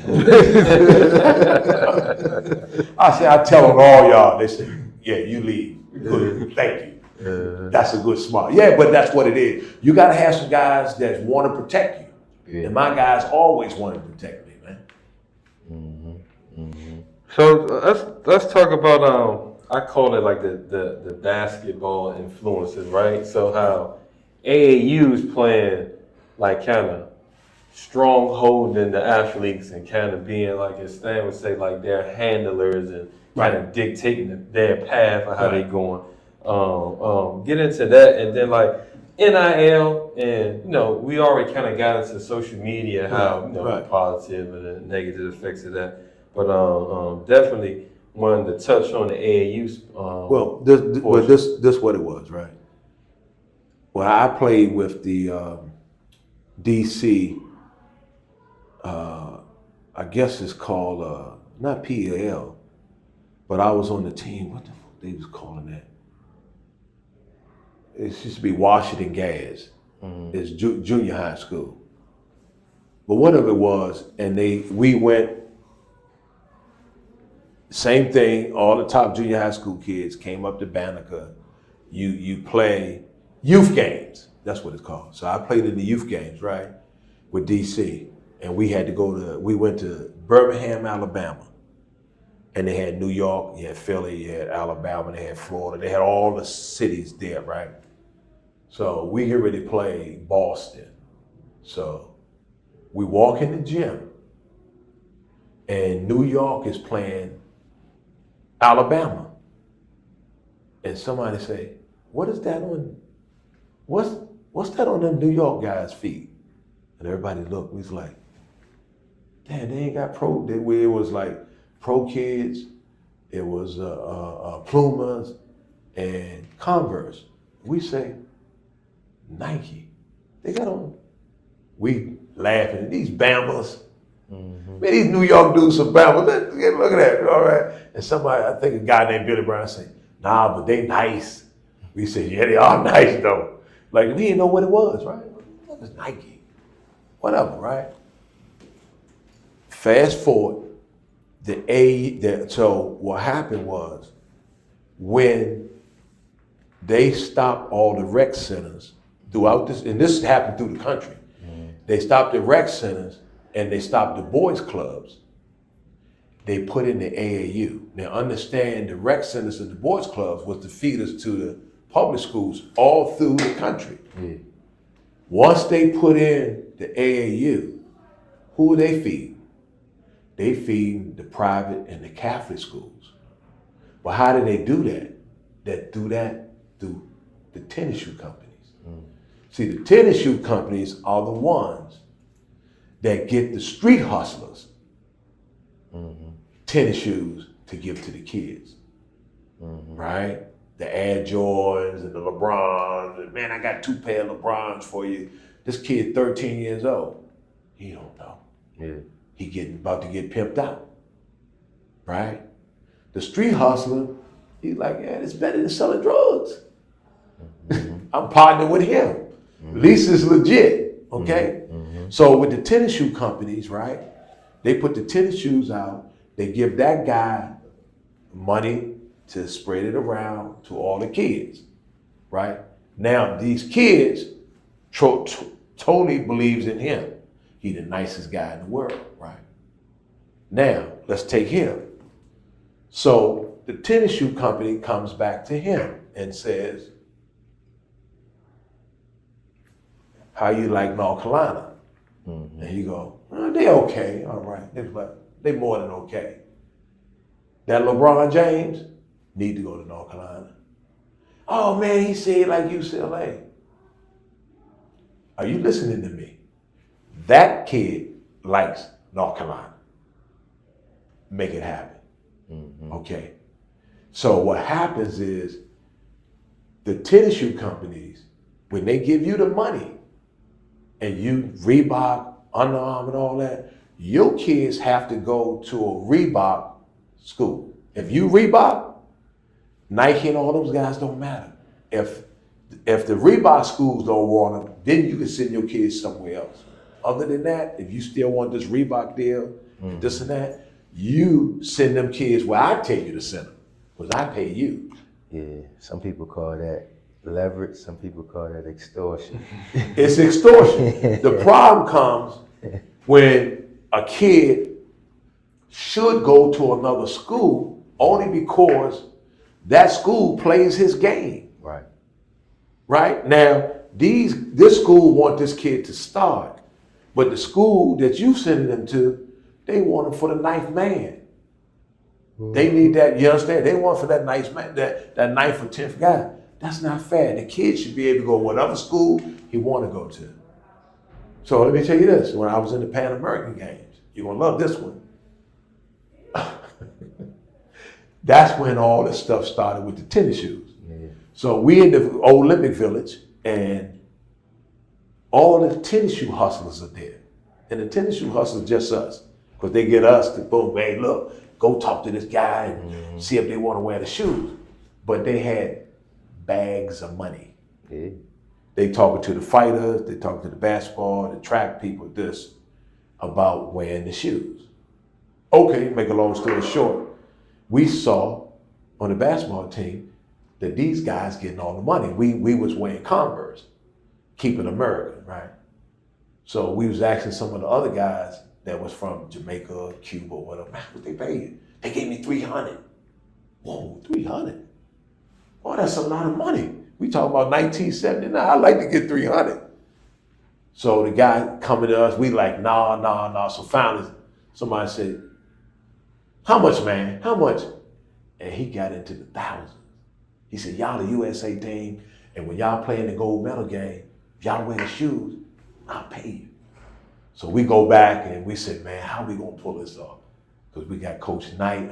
I'll tell them all y'all. They say, yeah, you leave. Good. Thank you. That's a good smart. Yeah, but that's what it is. You got to have some guys that want to protect you. Yeah. And my guys always want to protect me, man. So let's talk about, I call it like the basketball influences, right? So how AAU's playing like kind of strongholding the athletes and kind of being like, as Stan would say, like their handlers and kind of dictating their path of how they going. Get into that, and then like NIL, and we already kind of got into social media, how the positive and the negative effects of that. But definitely wanted to touch on the AAU's. This what it was, right? Well, I played with the DC. I guess it's called not PAL. But I was on the team. What the fuck they was calling that? It used to be Washington Gas. It's junior high school. But whatever it was, and we went, same thing, all the top junior high school kids came up to Banneker. You play youth games, that's what it's called. So I played in the youth games, right, with DC. And we went to Birmingham, Alabama. And they had New York, you had Philly, you had Alabama, they had Florida, they had all the cities there, right? So we get ready to play Boston. So we walk in the gym and New York is playing Alabama. And somebody say, what is that on, what's that on them New York guys' feet? And everybody looked, we was like, damn, they ain't got pro, it was like Pro Kids, it was Pumas and Converse. We say, Nike, they got on. We laughing, these Bamas. Man, these New York dudes some Bamas, look at that, all right? And somebody, I think a guy named Billy Brown said, nah, but they nice. We said, yeah, they are nice though. Like, we didn't know what it was, right? What was Nike? Whatever, right? Fast forward, so what happened was, when they stopped all the rec centers throughout this, and this happened through the country. They stopped the rec centers and they stopped the boys clubs. They put in the AAU. Now understand, the rec centers and the boys clubs was the feeders to the public schools all through the country. Once they put in the AAU, who are they feeding? They feed the private and the Catholic schools. Well, how do they do that? Through the tennis shoe companies. See, the tennis shoe companies are the ones that get the street hustlers tennis shoes to give to the kids, right? The Air Jordans and the LeBrons, and man, I got 2 pair of LeBrons for you. This kid 13 years old, he don't know. He about to get pimped out, right? The street hustler, he's like, yeah, it's better than selling drugs. I'm partnering with him. At least it's legit, okay? So with the tennis shoe companies, right? They put the tennis shoes out, they give that guy money to spread it around to all the kids, right? Now these kids totally believes in him. He the nicest guy in the world, right? Now, let's take him. So the tennis shoe company comes back to him and says, how you like North Carolina? And he go, oh, they okay, all right. They more than okay. That LeBron James need to go to North Carolina. Oh man, he said like UCLA. Are you listening to me? That kid likes North Carolina. Make it happen. Okay. So what happens is the tennis shoe companies, when they give you the money and you Reebok, Under Armour and all that, your kids have to go to a Reebok school. If you Reebok, Nike and all those guys don't matter. If the Reebok schools don't want them, then you can send your kids somewhere else. Other than that, if you still want this Reebok deal, this and that, you send them kids where I tell you to send them, because I pay you. Yeah, some people call that leverage, some people call that extortion. It's extortion. The problem comes when a kid should go to another school only because that school plays his game. Right. Right? Now, this school want this kid to start, but the school that you sending them to, they want him for the ninth man. They need that, you understand? They want for that ninth man, that ninth or 10th guy. That's not fair. The kid should be able to go whatever school he want to go to. So let me tell you this, when I was in the Pan American Games, you're gonna love this one. That's when all this stuff started with the tennis shoes. Yeah. So we in the old Olympic Village and all the tennis shoe hustlers are there. And the tennis shoe hustlers just us. Because they get us to boom, hey, look, go talk to this guy and see if they want to wear the shoes. But they had bags of money. Yeah. They talking to the fighters, they talking to the basketball, the track people, this, about wearing the shoes. Okay, make a long story short, we saw on the basketball team that these guys getting all the money. We was wearing Converse, keeping American, right? So we was asking some of the other guys that was from Jamaica, Cuba, whatever, man, what they paid? They gave me 300. Whoa, 300? Oh, that's a lot of money. We talking about 1979. I'd like to get 300. So the guy coming to us, we like, nah. So finally, somebody said, how much, man? How much? And he got into the thousands. He said, y'all the USA team, and when y'all play in the gold medal game, if y'all wear the shoes, I'll pay you. So we go back and we said, man, how we gonna pull this off? Because we got Coach Knight,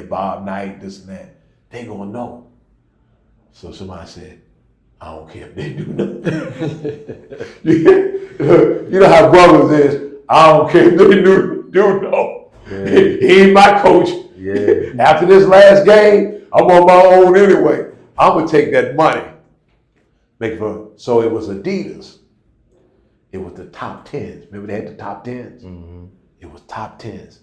Bob Knight, this and that. They gonna know. So somebody said, I don't care if they do nothing. You know how brothers is, I don't care if they do no. Yeah. He ain't my coach. Yeah. After this last game, I'm on my own anyway. I'm gonna take that money. So it was Adidas. It was the top 10s. Remember they had the top 10s? Mm-hmm. It was top 10s.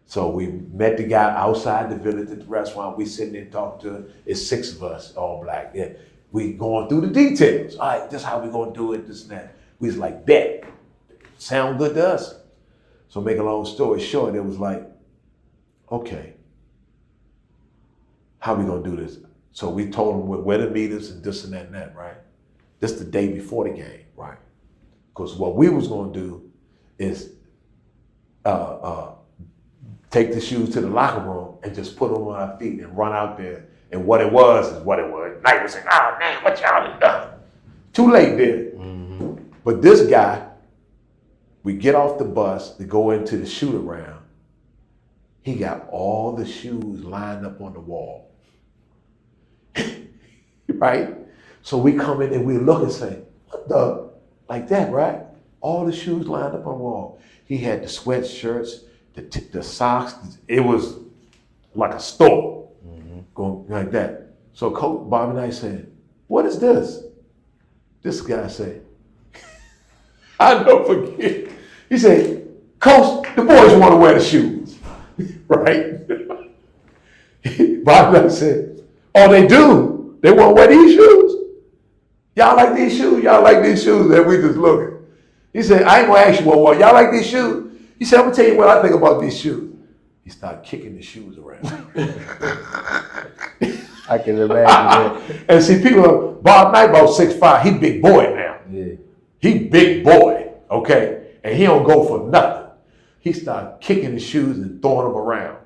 So we met the guy outside the village at the restaurant. We sitting there talking to him. It's 6 of us, all black. Yeah. We going through the details. All right, this is how we gonna do it, this and that. We was like, bet. Sound good to us. So make a long story short, it was like, okay, how we gonna do this? So we told them where the meetings and this and that, right? This the day before the game, right? Because what we was gonna do is take the shoes to the locker room and just put them on our feet and run out there. And what it was is what it was. Knight was saying, oh man, what y'all done done? Too late there. Mm-hmm. But this guy, we get off the bus to go into the shoot around. He got all the shoes lined up on the wall. Right? So we come in and we look and say, what the? Like that, right? All the shoes lined up on the wall. He had the sweatshirts, the socks. It was like a store, going like that. So Coach Bobby Knight said, what is this? This guy said, I don't forget. He said, Coach, the boys want to wear the shoes, right? Bobby Knight said, oh, they do? They want to wear these shoes? Y'all like these shoes? Y'all like these shoes? And we just looking. He said, I ain't gonna ask you, well, y'all like these shoes? He said, I'm gonna tell you what I think about these shoes. He started kicking the shoes around. I can imagine that. And see, people, Bob Knight about 6'5", he big boy now. Yeah. He big boy, okay? And he don't go for nothing. He started kicking the shoes and throwing them around.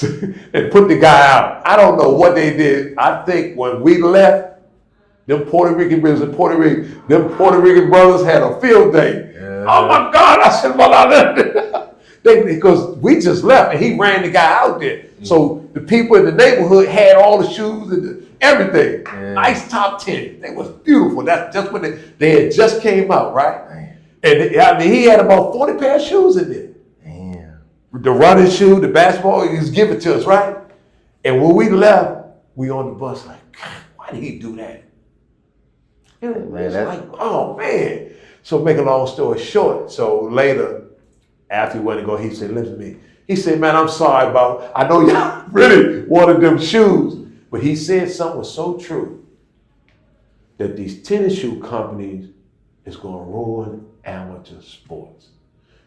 And put the guy out. I don't know what they did. I think when we left, them Puerto Rican brothers had a field day. Yeah. Oh my God! I said, well, because we just left and he ran the guy out there. Mm. So the people in the neighborhood had all the shoes and everything. Yeah. Nice top 10. They was beautiful. That's just when they had just came out, right? Man. And he had about 40 pair of shoes in there. The running shoe, the basketball, he was giving to us, right? And when we left, we on the bus like, God, why did he do that? It was like, oh man. So make a long story short, so later, after he went to go, he said, listen to me. He said, man, I'm sorry I know y'all really wanted them shoes, but he said something was so true that these tennis shoe companies is gonna ruin amateur sports.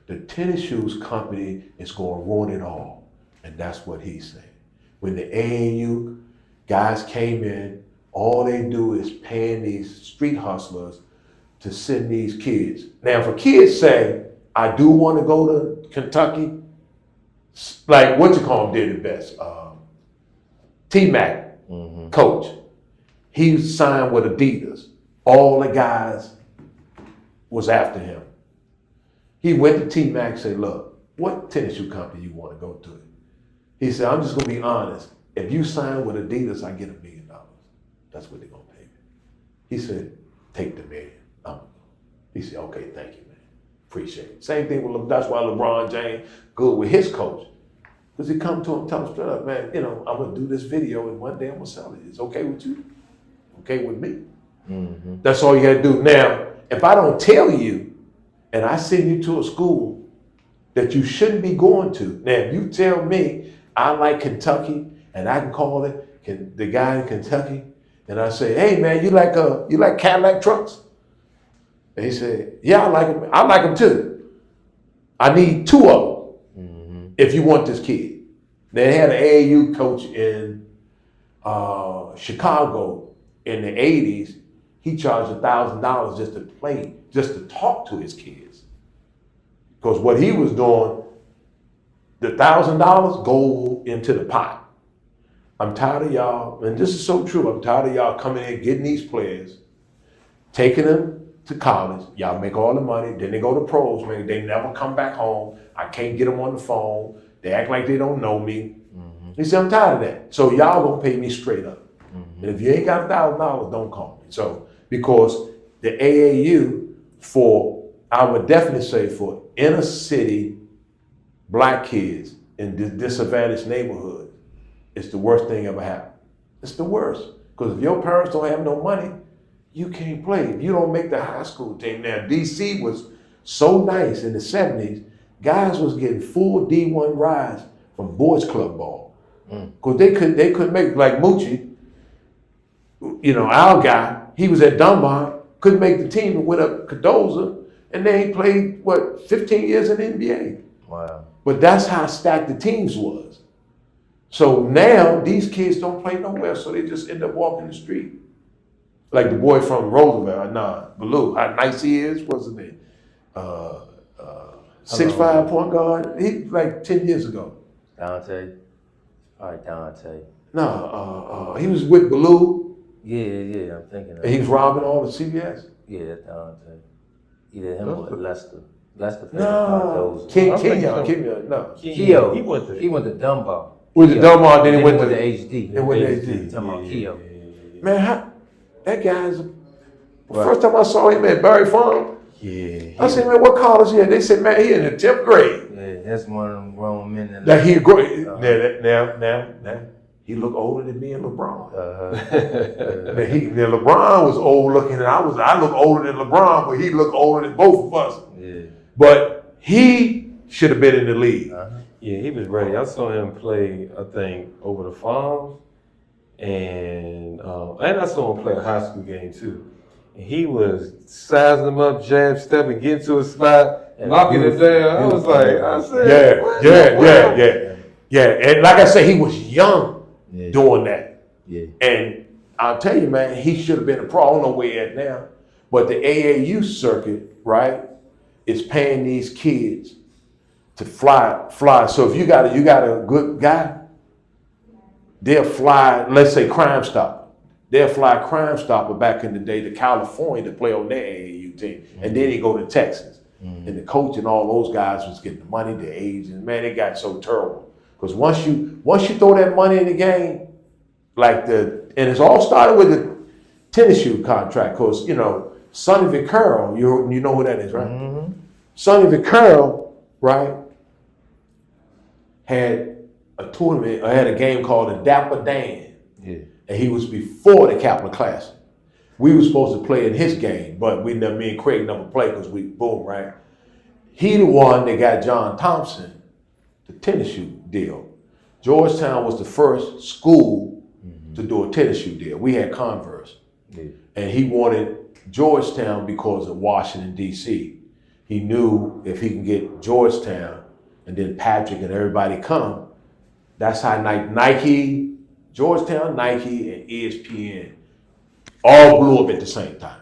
The tennis shoes company is going to ruin it all. And that's what he said. When the AAU guys came in, all they do is paying these street hustlers to send these kids. Now, if a kid say, I do want to go to Kentucky, like what you call him did the best. T-Mac, coach, he signed with Adidas. All the guys was after him. He went to T-Mac and said, look, what tennis shoe company you want to go to? He said, I'm just going to be honest. If you sign with Adidas, I get $1 million. That's what they're going to pay me. He said, take the $1 million. He said, okay, thank you, man. Appreciate it. Same thing with that's why LeBron James good with his coach. Because he come to him, tell him straight up, man, you know, I'm gonna do this video and one day I'm gonna sell it. It's okay with you? Okay with me? Mm-hmm. That's all you gotta do. Now, if I don't tell you and I send you to a school that you shouldn't be going to, now if you tell me I like Kentucky and I can call it the guy in Kentucky and I say, hey man, you like Cadillac trucks? And he said, yeah, I like them. I like them too. I need 2 of them if you want this kid. They had an AAU coach in Chicago in the 80s. He charged $1,000 just to play, just to talk to his kids. Because what he was doing, the $1,000 go into the pot. I'm tired of y'all, and this is so true, I'm tired of y'all coming in, getting these players, taking them to college, y'all make all the money, then they go to pros, man, they never come back home, I can't get them on the phone, they act like they don't know me. He said, I'm tired of that. So y'all gonna pay me straight up. And if you ain't got $1,000, don't call me. So, because the AAU I would definitely say for inner city black kids in disadvantaged neighborhoods, it's the worst thing ever happened. It's the worst. Because if your parents don't have no money, you can't play. If you don't make the high school team. Now, DC was so nice in the 70s, guys was getting full D1 rides from boys club ball. Because they couldn't make, like Moochie, you know, our guy, he was at Dunbar, couldn't make the team and went up Cardozo, and they played, 15 years in the NBA. Wow. But that's how stacked the teams was. So now these kids don't play nowhere, so they just end up walking the street. Like the boy from Roosevelt, Baloo, how nice he is, what's his name? 6'5" point guard, he like 10 years ago. Dante. All right, Dante. No, he was with Baloo. Yeah, I'm thinking of and he was robbing all the CBS. Yeah, that's Dante. Either him or Lester. Lester played No, Kenyon. Keo. He went to Dunbar. With the Dunbar, then he went to HD. Then went to HD. Talking about Keo. Man, that guy's. First time I saw him at Barry Farm, I said, man, what college he at? They said, man, he in the 10th grade. Yeah, that's one of them grown men. That he great. Now, he looked older than me and LeBron. LeBron was old looking, and I look older than LeBron, but he looked older than both of us. Yeah. But he should have been in the league. Yeah, he was ready. I saw him play, I think, over the farms, and I saw him play a high school game too. And he was sizing them up, jab stepping, getting to a spot, knocking it down. I was like, yeah. And like I said, he was young doing that. Yeah. And I'll tell you, man, he should have been a pro. I don't know where he at now, but the AAU circuit, right, is paying these kids to fly. So if you got a good guy, they'll fly, let's say Crime Stopper. They'll fly Crime Stopper back in the day to California to play on their AAU team. And then he go to Texas. And the coach and all those guys was getting the money, the age, and man, it got so terrible. Because once you throw that money in the game, and it's all started with the tennis shoe contract, because, you know, Sonny Vaccaro, you know who that is, right? Mm-hmm. Sonny Vaccaro, right, had a tournament, or had a game called the Dapper Dan. Yeah. And he was before the Kaplan Classic. We were supposed to play in his game, but me and Craig never played because right? He the one that got John Thompson the tennis shoe deal. Georgetown was the first school to do a tennis shoe deal. We had Converse. Yeah. And he wanted Georgetown because of Washington, D.C. He knew if he can get Georgetown and then Patrick and everybody come, that's how Nike, Georgetown, Nike, and ESPN all blew up at the same time.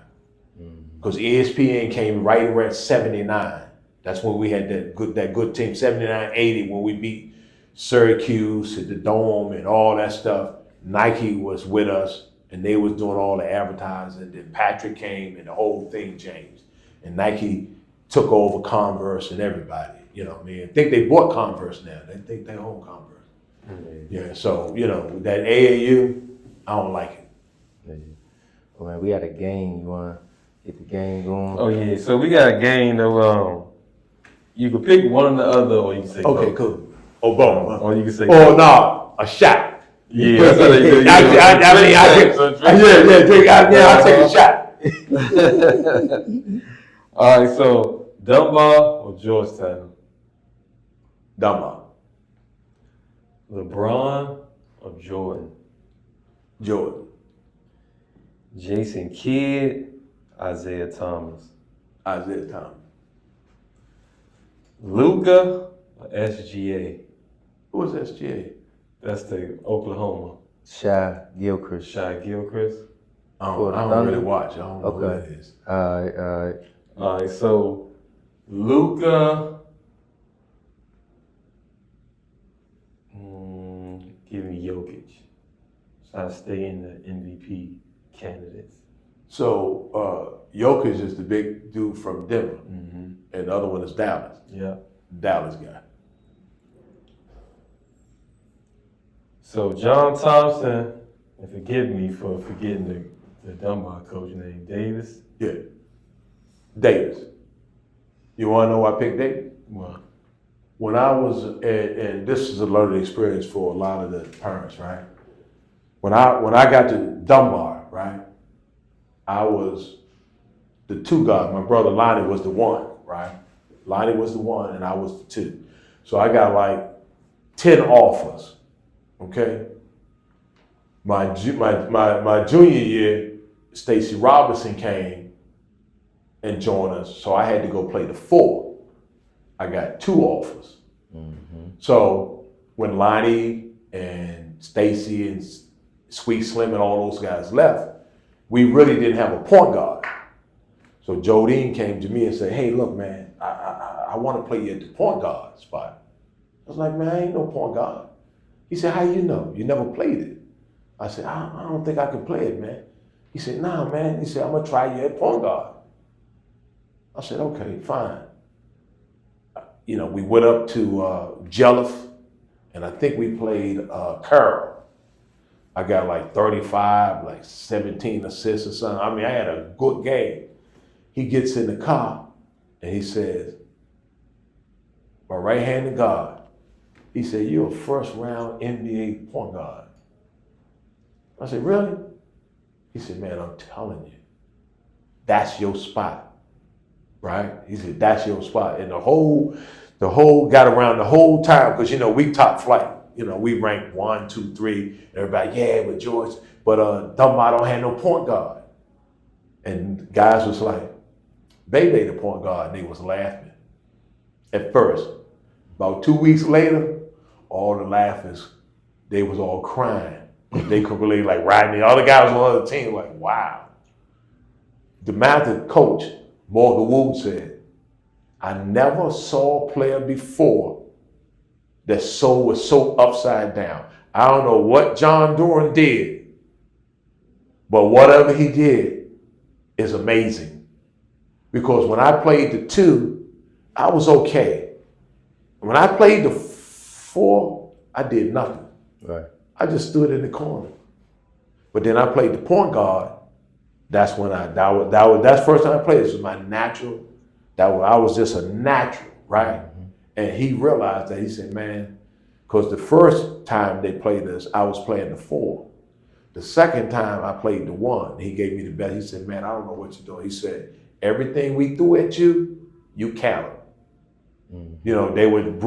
Because ESPN came right around 79. That's when we had that good team, 79-80, when we beat Syracuse at the Dome and all that stuff. Nike was with us, and they was doing all the advertising. Then Patrick came, and the whole thing changed. And Nike took over Converse and everybody. You know, I think they bought Converse now. They think they own Converse. Mm-hmm. Yeah, so, you know, that AAU, I don't like it. Yeah. Well, man, we had a game. You want to get the game going? Oh, yeah. So we got a game of You can pick one or the other, or you can say Okay, both. cool. Oh, boom. Huh? Or you can say Oh, no, a shot. Yeah, that's how they do. I drink. I'll take a shot. All right, so Dunbar or Georgetown? Dunbar. LeBron or Jordan? Jordan. Jason Kidd, Isaiah Thomas? Isaiah Thomas. Luka or SGA? Who was SGA? That's the Oklahoma. Shai Gilchrist. Shai Gilchrist. I don't really watch. I don't know who that is. All right. All right, so Luka. Give me Jokic. So I stay in the MVP candidates. So Jokic is the big dude from Denver, and the other one is Dallas. Yeah. Dallas guy. So John Thompson, and forgive me for forgetting the Dunbar coach name, Davis. Yeah. Davis. You want to know why I picked Davis? Well, When I was, and this is a learning experience for a lot of the parents, right? When I got to Dunbar, right, I was the two guy. My brother Lonnie was the one, right? Lonnie was the one, and I was the two. So I got like 10 offers, okay? My junior year, Stacey Robinson came and joined us, so I had to go play the 4. I got 2 offers. So when Lonnie and Stacy and Sweet Slim and all those guys left, we really didn't have a point guard. So Jodine came to me and said, "Hey, look, man, I want to play you at the point guard spot." I was like, "Man, I ain't no point guard." He said, "How you know? You never played it." I said, I don't think I can play it, man." He said, "Nah, man." He said, "I'm gonna try you at point guard." I said, "Okay, fine." You know, we went up to Jelliff, and I think we played Carroll. I got like 35, like 17 assists or something. I mean, I had a good game. He gets in the car, and he says, "My right-handed guard." He said, "You're a first-round NBA point guard." I said, "Really?" He said, "Man, I'm telling you, that's your spot." Right? He said, "That's your spot." And the whole got around the whole time, because you know we top flight. You know, we ranked 1, 2, 3. Everybody, yeah, but George, but Dunbar don't have no point guard. And guys was like, BayBay the point guard, and they was laughing. At first. About 2 weeks later, all the laughers, they was all crying. They could believe, like Rodney, all the guys on the other team, like, wow. The master coach, Morgan Wood, said, "I never saw a player before that soul was so upside down. I don't know what John Duren did, but whatever he did is amazing." Because when I played the 2, I was okay. When I played the 4, I did nothing. Right. I just stood in the corner. But then I played the point guard. That's when that's the first time I played. This was my natural. I was just a natural, right? And he realized that. He said, "Man," because the first time they played us, I was playing the 4. The second time I played the 1. He gave me the bet. He said, "Man, I don't know what you're doing." He said, "Everything we threw at you, you countered." You know, they would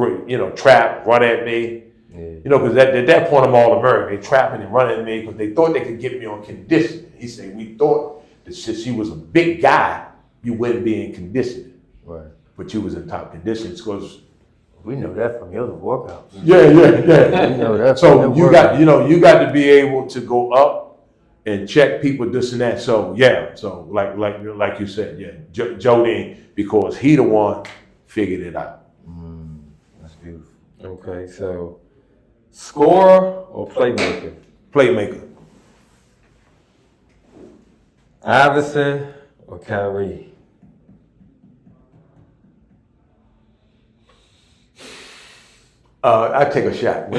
trap, run at me. Yeah. You know, because at that point I'm All-American. They trapping and running at me because they thought they could get me on conditioning. He said, "We thought that since you was a big guy, you wouldn't be in conditioning. Right. But you was in top conditions because." We know that from your workouts. Yeah. We know that. So from you got to be able to go up and check people, this and that. So yeah, so like you said, yeah, Jodine, because he the one figured it out. That's beautiful. Okay, so scorer or playmaker? Playmaker. Iverson or Kyrie? I take a shot.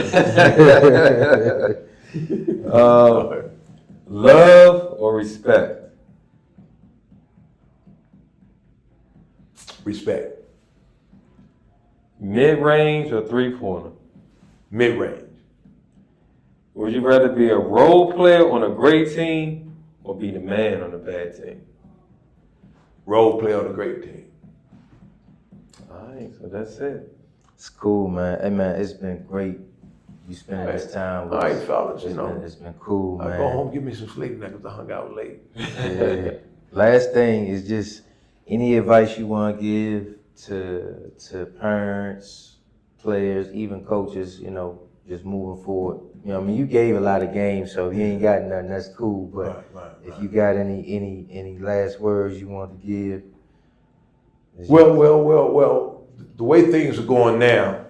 Love or respect? Respect. Mid-range or three-pointer? Mid-range. Would you rather be a role player on a great team or be the man on a bad team? Role player on a great team. All right, so that's it. It's cool, man. Hey, man, it's been great. You spending this time with All right, us. fellas, It's been cool, I'll man. go home, give me some sleep now because I hung out late. Yeah. Last thing is just any advice you want to give to parents, players, even coaches, just moving forward. I mean, you gave a lot of games, so if you ain't got nothing, that's cool. But if you got any last words you want to give. Well, the way things are going now,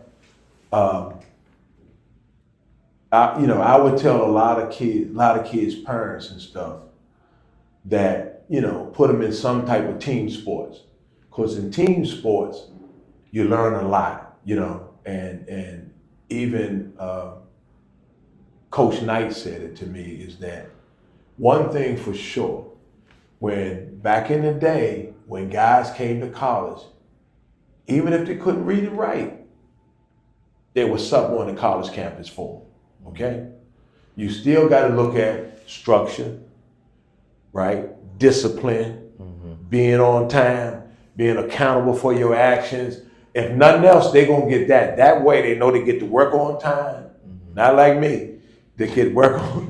I would tell a lot of kids' parents and stuff that, put them in some type of team sports. Because in team sports, you learn a lot, and even Coach Knight said it to me, is that one thing for sure, when back in the day, when guys came to college, even if they couldn't read and write, there was something on the college campus for them, okay? You still got to look at structure, right? Discipline, being on time, being accountable for your actions. If nothing else, they're going to get that. That way they know they get to work on time. Not like me. They get work on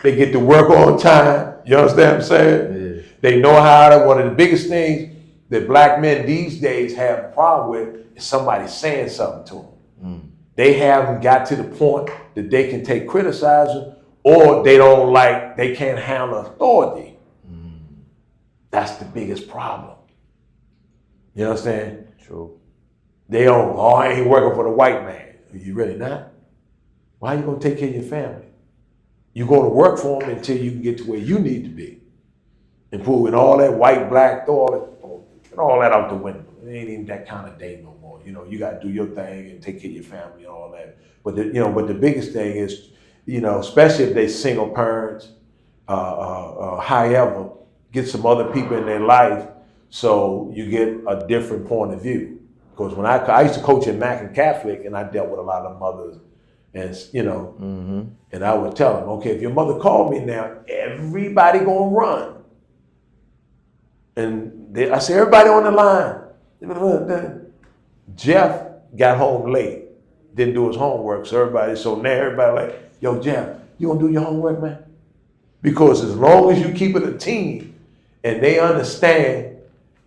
they get to work on time. You understand what I'm saying? Yeah. They know how to, one of the biggest things that black men these days have a problem with is somebody saying something to them. They haven't got to the point that they can take criticism, or they can't handle authority. That's the biggest problem. You understand? True. They don't, I ain't working for the white man. Are you really not? Why are you going to take care of your family? You're going to work for them until you can get to where you need to be. Improving all that white, black, throw all that out the window. It ain't even that kind of day no more. You got to do your thing and take care of your family and all that. But the biggest thing is, especially if they single parents, however, get some other people in their life so you get a different point of view. Because when I used to coach at Mackin Catholic, and I dealt with a lot of mothers, and and I would tell them, okay, if your mother called me now, everybody gonna run. And I say, everybody on the line. Jeff got home late, didn't do his homework, so now everybody like, yo, Jeff, you gonna do your homework, man? Because as long as you keep it a team and they understand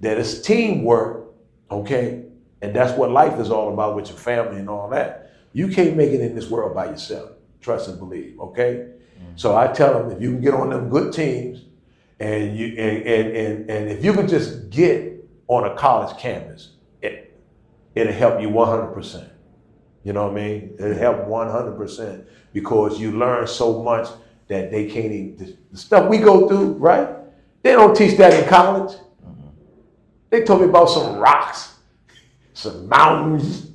that it's teamwork, okay, and that's what life is all about with your family and all that, you can't make it in this world by yourself. Trust and believe, okay? So I tell them, if you can get on them good teams, and if you can just get on a college campus, it'll help you 100%. You know what I mean? It'll help 100% because you learn so much that they can't even, the stuff we go through, right? They don't teach that in college. They told me about some rocks, some mountains.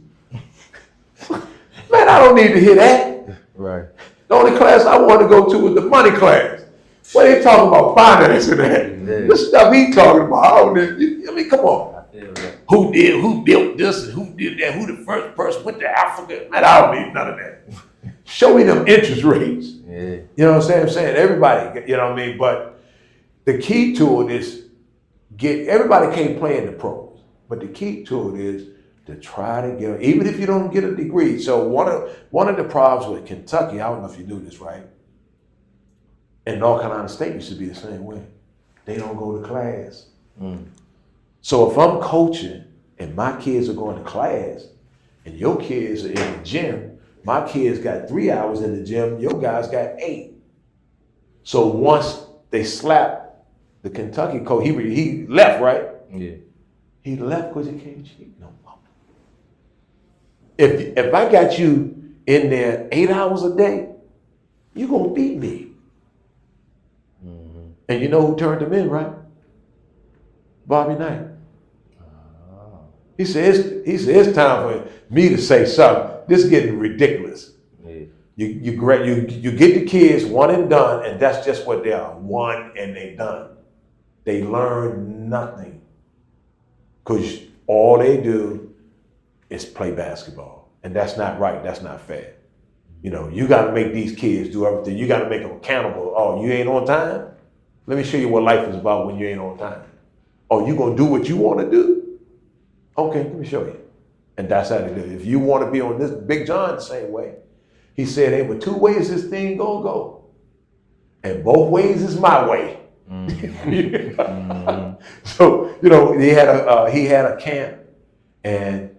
Man, I don't need to hear that. Right. The only class I want to go to was the money class. What they talking about finance and that? Yeah. The stuff he talking about. I mean, come on. I feel that. Who built this and who did that? Who the first person went to Africa? Man, I don't need none of that. Show me them interest rates. Yeah. You know what I'm saying? Everybody, you know what I mean? But the key to it is everybody can't play in the pros, but the key to it is to try to get, even if you don't get a degree. So one of the problems with Kentucky, I don't know if you knew this, right? And North Carolina State used to be the same way. They don't go to class. So if I'm coaching and my kids are going to class and your kids are in the gym, my kids got 3 hours in the gym, your guys got 8. So once they slapped the Kentucky coach, he left, right? Yeah. He left because he can't cheat no more. If I got you in there 8 hours a day, you're going to beat me. And you know who turned him in, right? Bobby Knight. He said, it's time for me to say something. This is getting ridiculous. Yeah. You get the kids one and done, and that's just what they are. One and they done. They learn nothing. Because all they do is play basketball. And that's not right, that's not fair. You know, you gotta make these kids do everything. You gotta make them accountable. Oh, you ain't on time? Let me show you what life is about when you ain't on time. Oh, you gonna do what you wanna do? Okay, let me show you. And that's how they do it. If you wanna be on this, Big John the same way. He said, hey, but 2 ways this thing gonna go. And both ways is my way. So, you know, he had a camp, and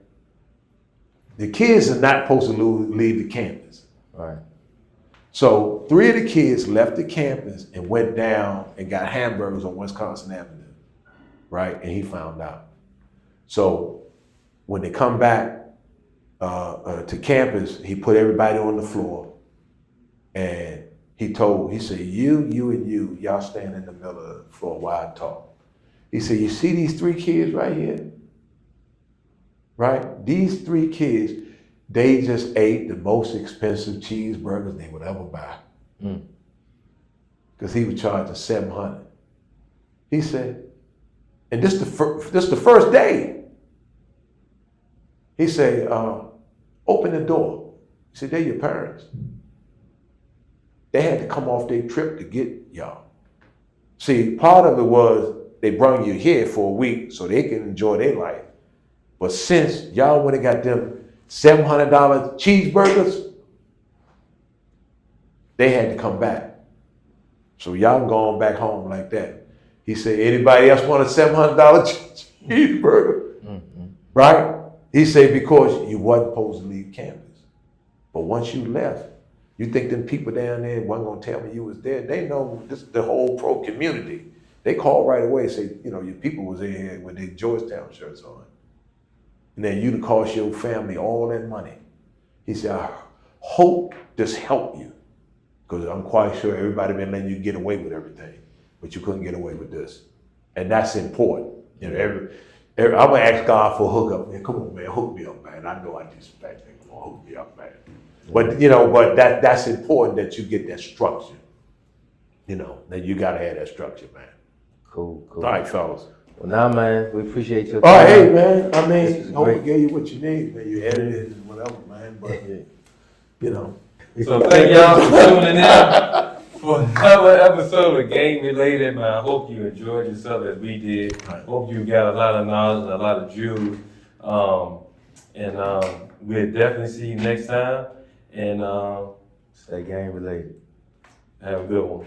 the kids are not supposed to leave the campus. Right. So 3 of the kids left the campus and went down and got hamburgers on Wisconsin Avenue, right? And he found out. So when they come back to campus, he put everybody on the floor, and he said, you, and you, y'all stand in the middle of the floor while I talk. He said, you see these 3 kids right here? Right? These 3 kids, they just ate the most expensive cheeseburgers they would ever buy. Because he was charging $700. He said, and this the first day. He said, open the door. He said, they're your parents. They had to come off their trip to get y'all. See, part of it was they brought you here for a week so they can enjoy their life. But since y'all went and got them $700 cheeseburgers, they had to come back. So y'all going back home like that. He said, anybody else want a $700 cheeseburger? Right? He said, because you wasn't supposed to leave campus. But once you left, you think them people down there wasn't gonna tell me you was there? They know this the whole pro community. They called right away and say, you know, your people was in here with their Georgetown shirts on. And then you cost your family all that money. He said, I hope this helped you. Because I'm quite sure everybody been letting you get away with everything, but you couldn't get away with this. And that's important. You know, I'm gonna ask God for a hookup. Man, come on, man, hook me up, man. I know I disrespect him. Come on, hook me up, man. But you know, that's important that you get that structure. You know, that you gotta have that structure, man. Cool. All right, fellas. Well, now, man, we appreciate your All time. right, hey, man. I mean, hope great. we gave you what you need, man. You edited and whatever, man. But you know. So thank y'all for tuning in for another episode of Game Related, man. I hope you enjoyed yourself as we did. Hope you got a lot of knowledge and a lot of jewels. We'll definitely see you next time. And Stay game related. have a good one.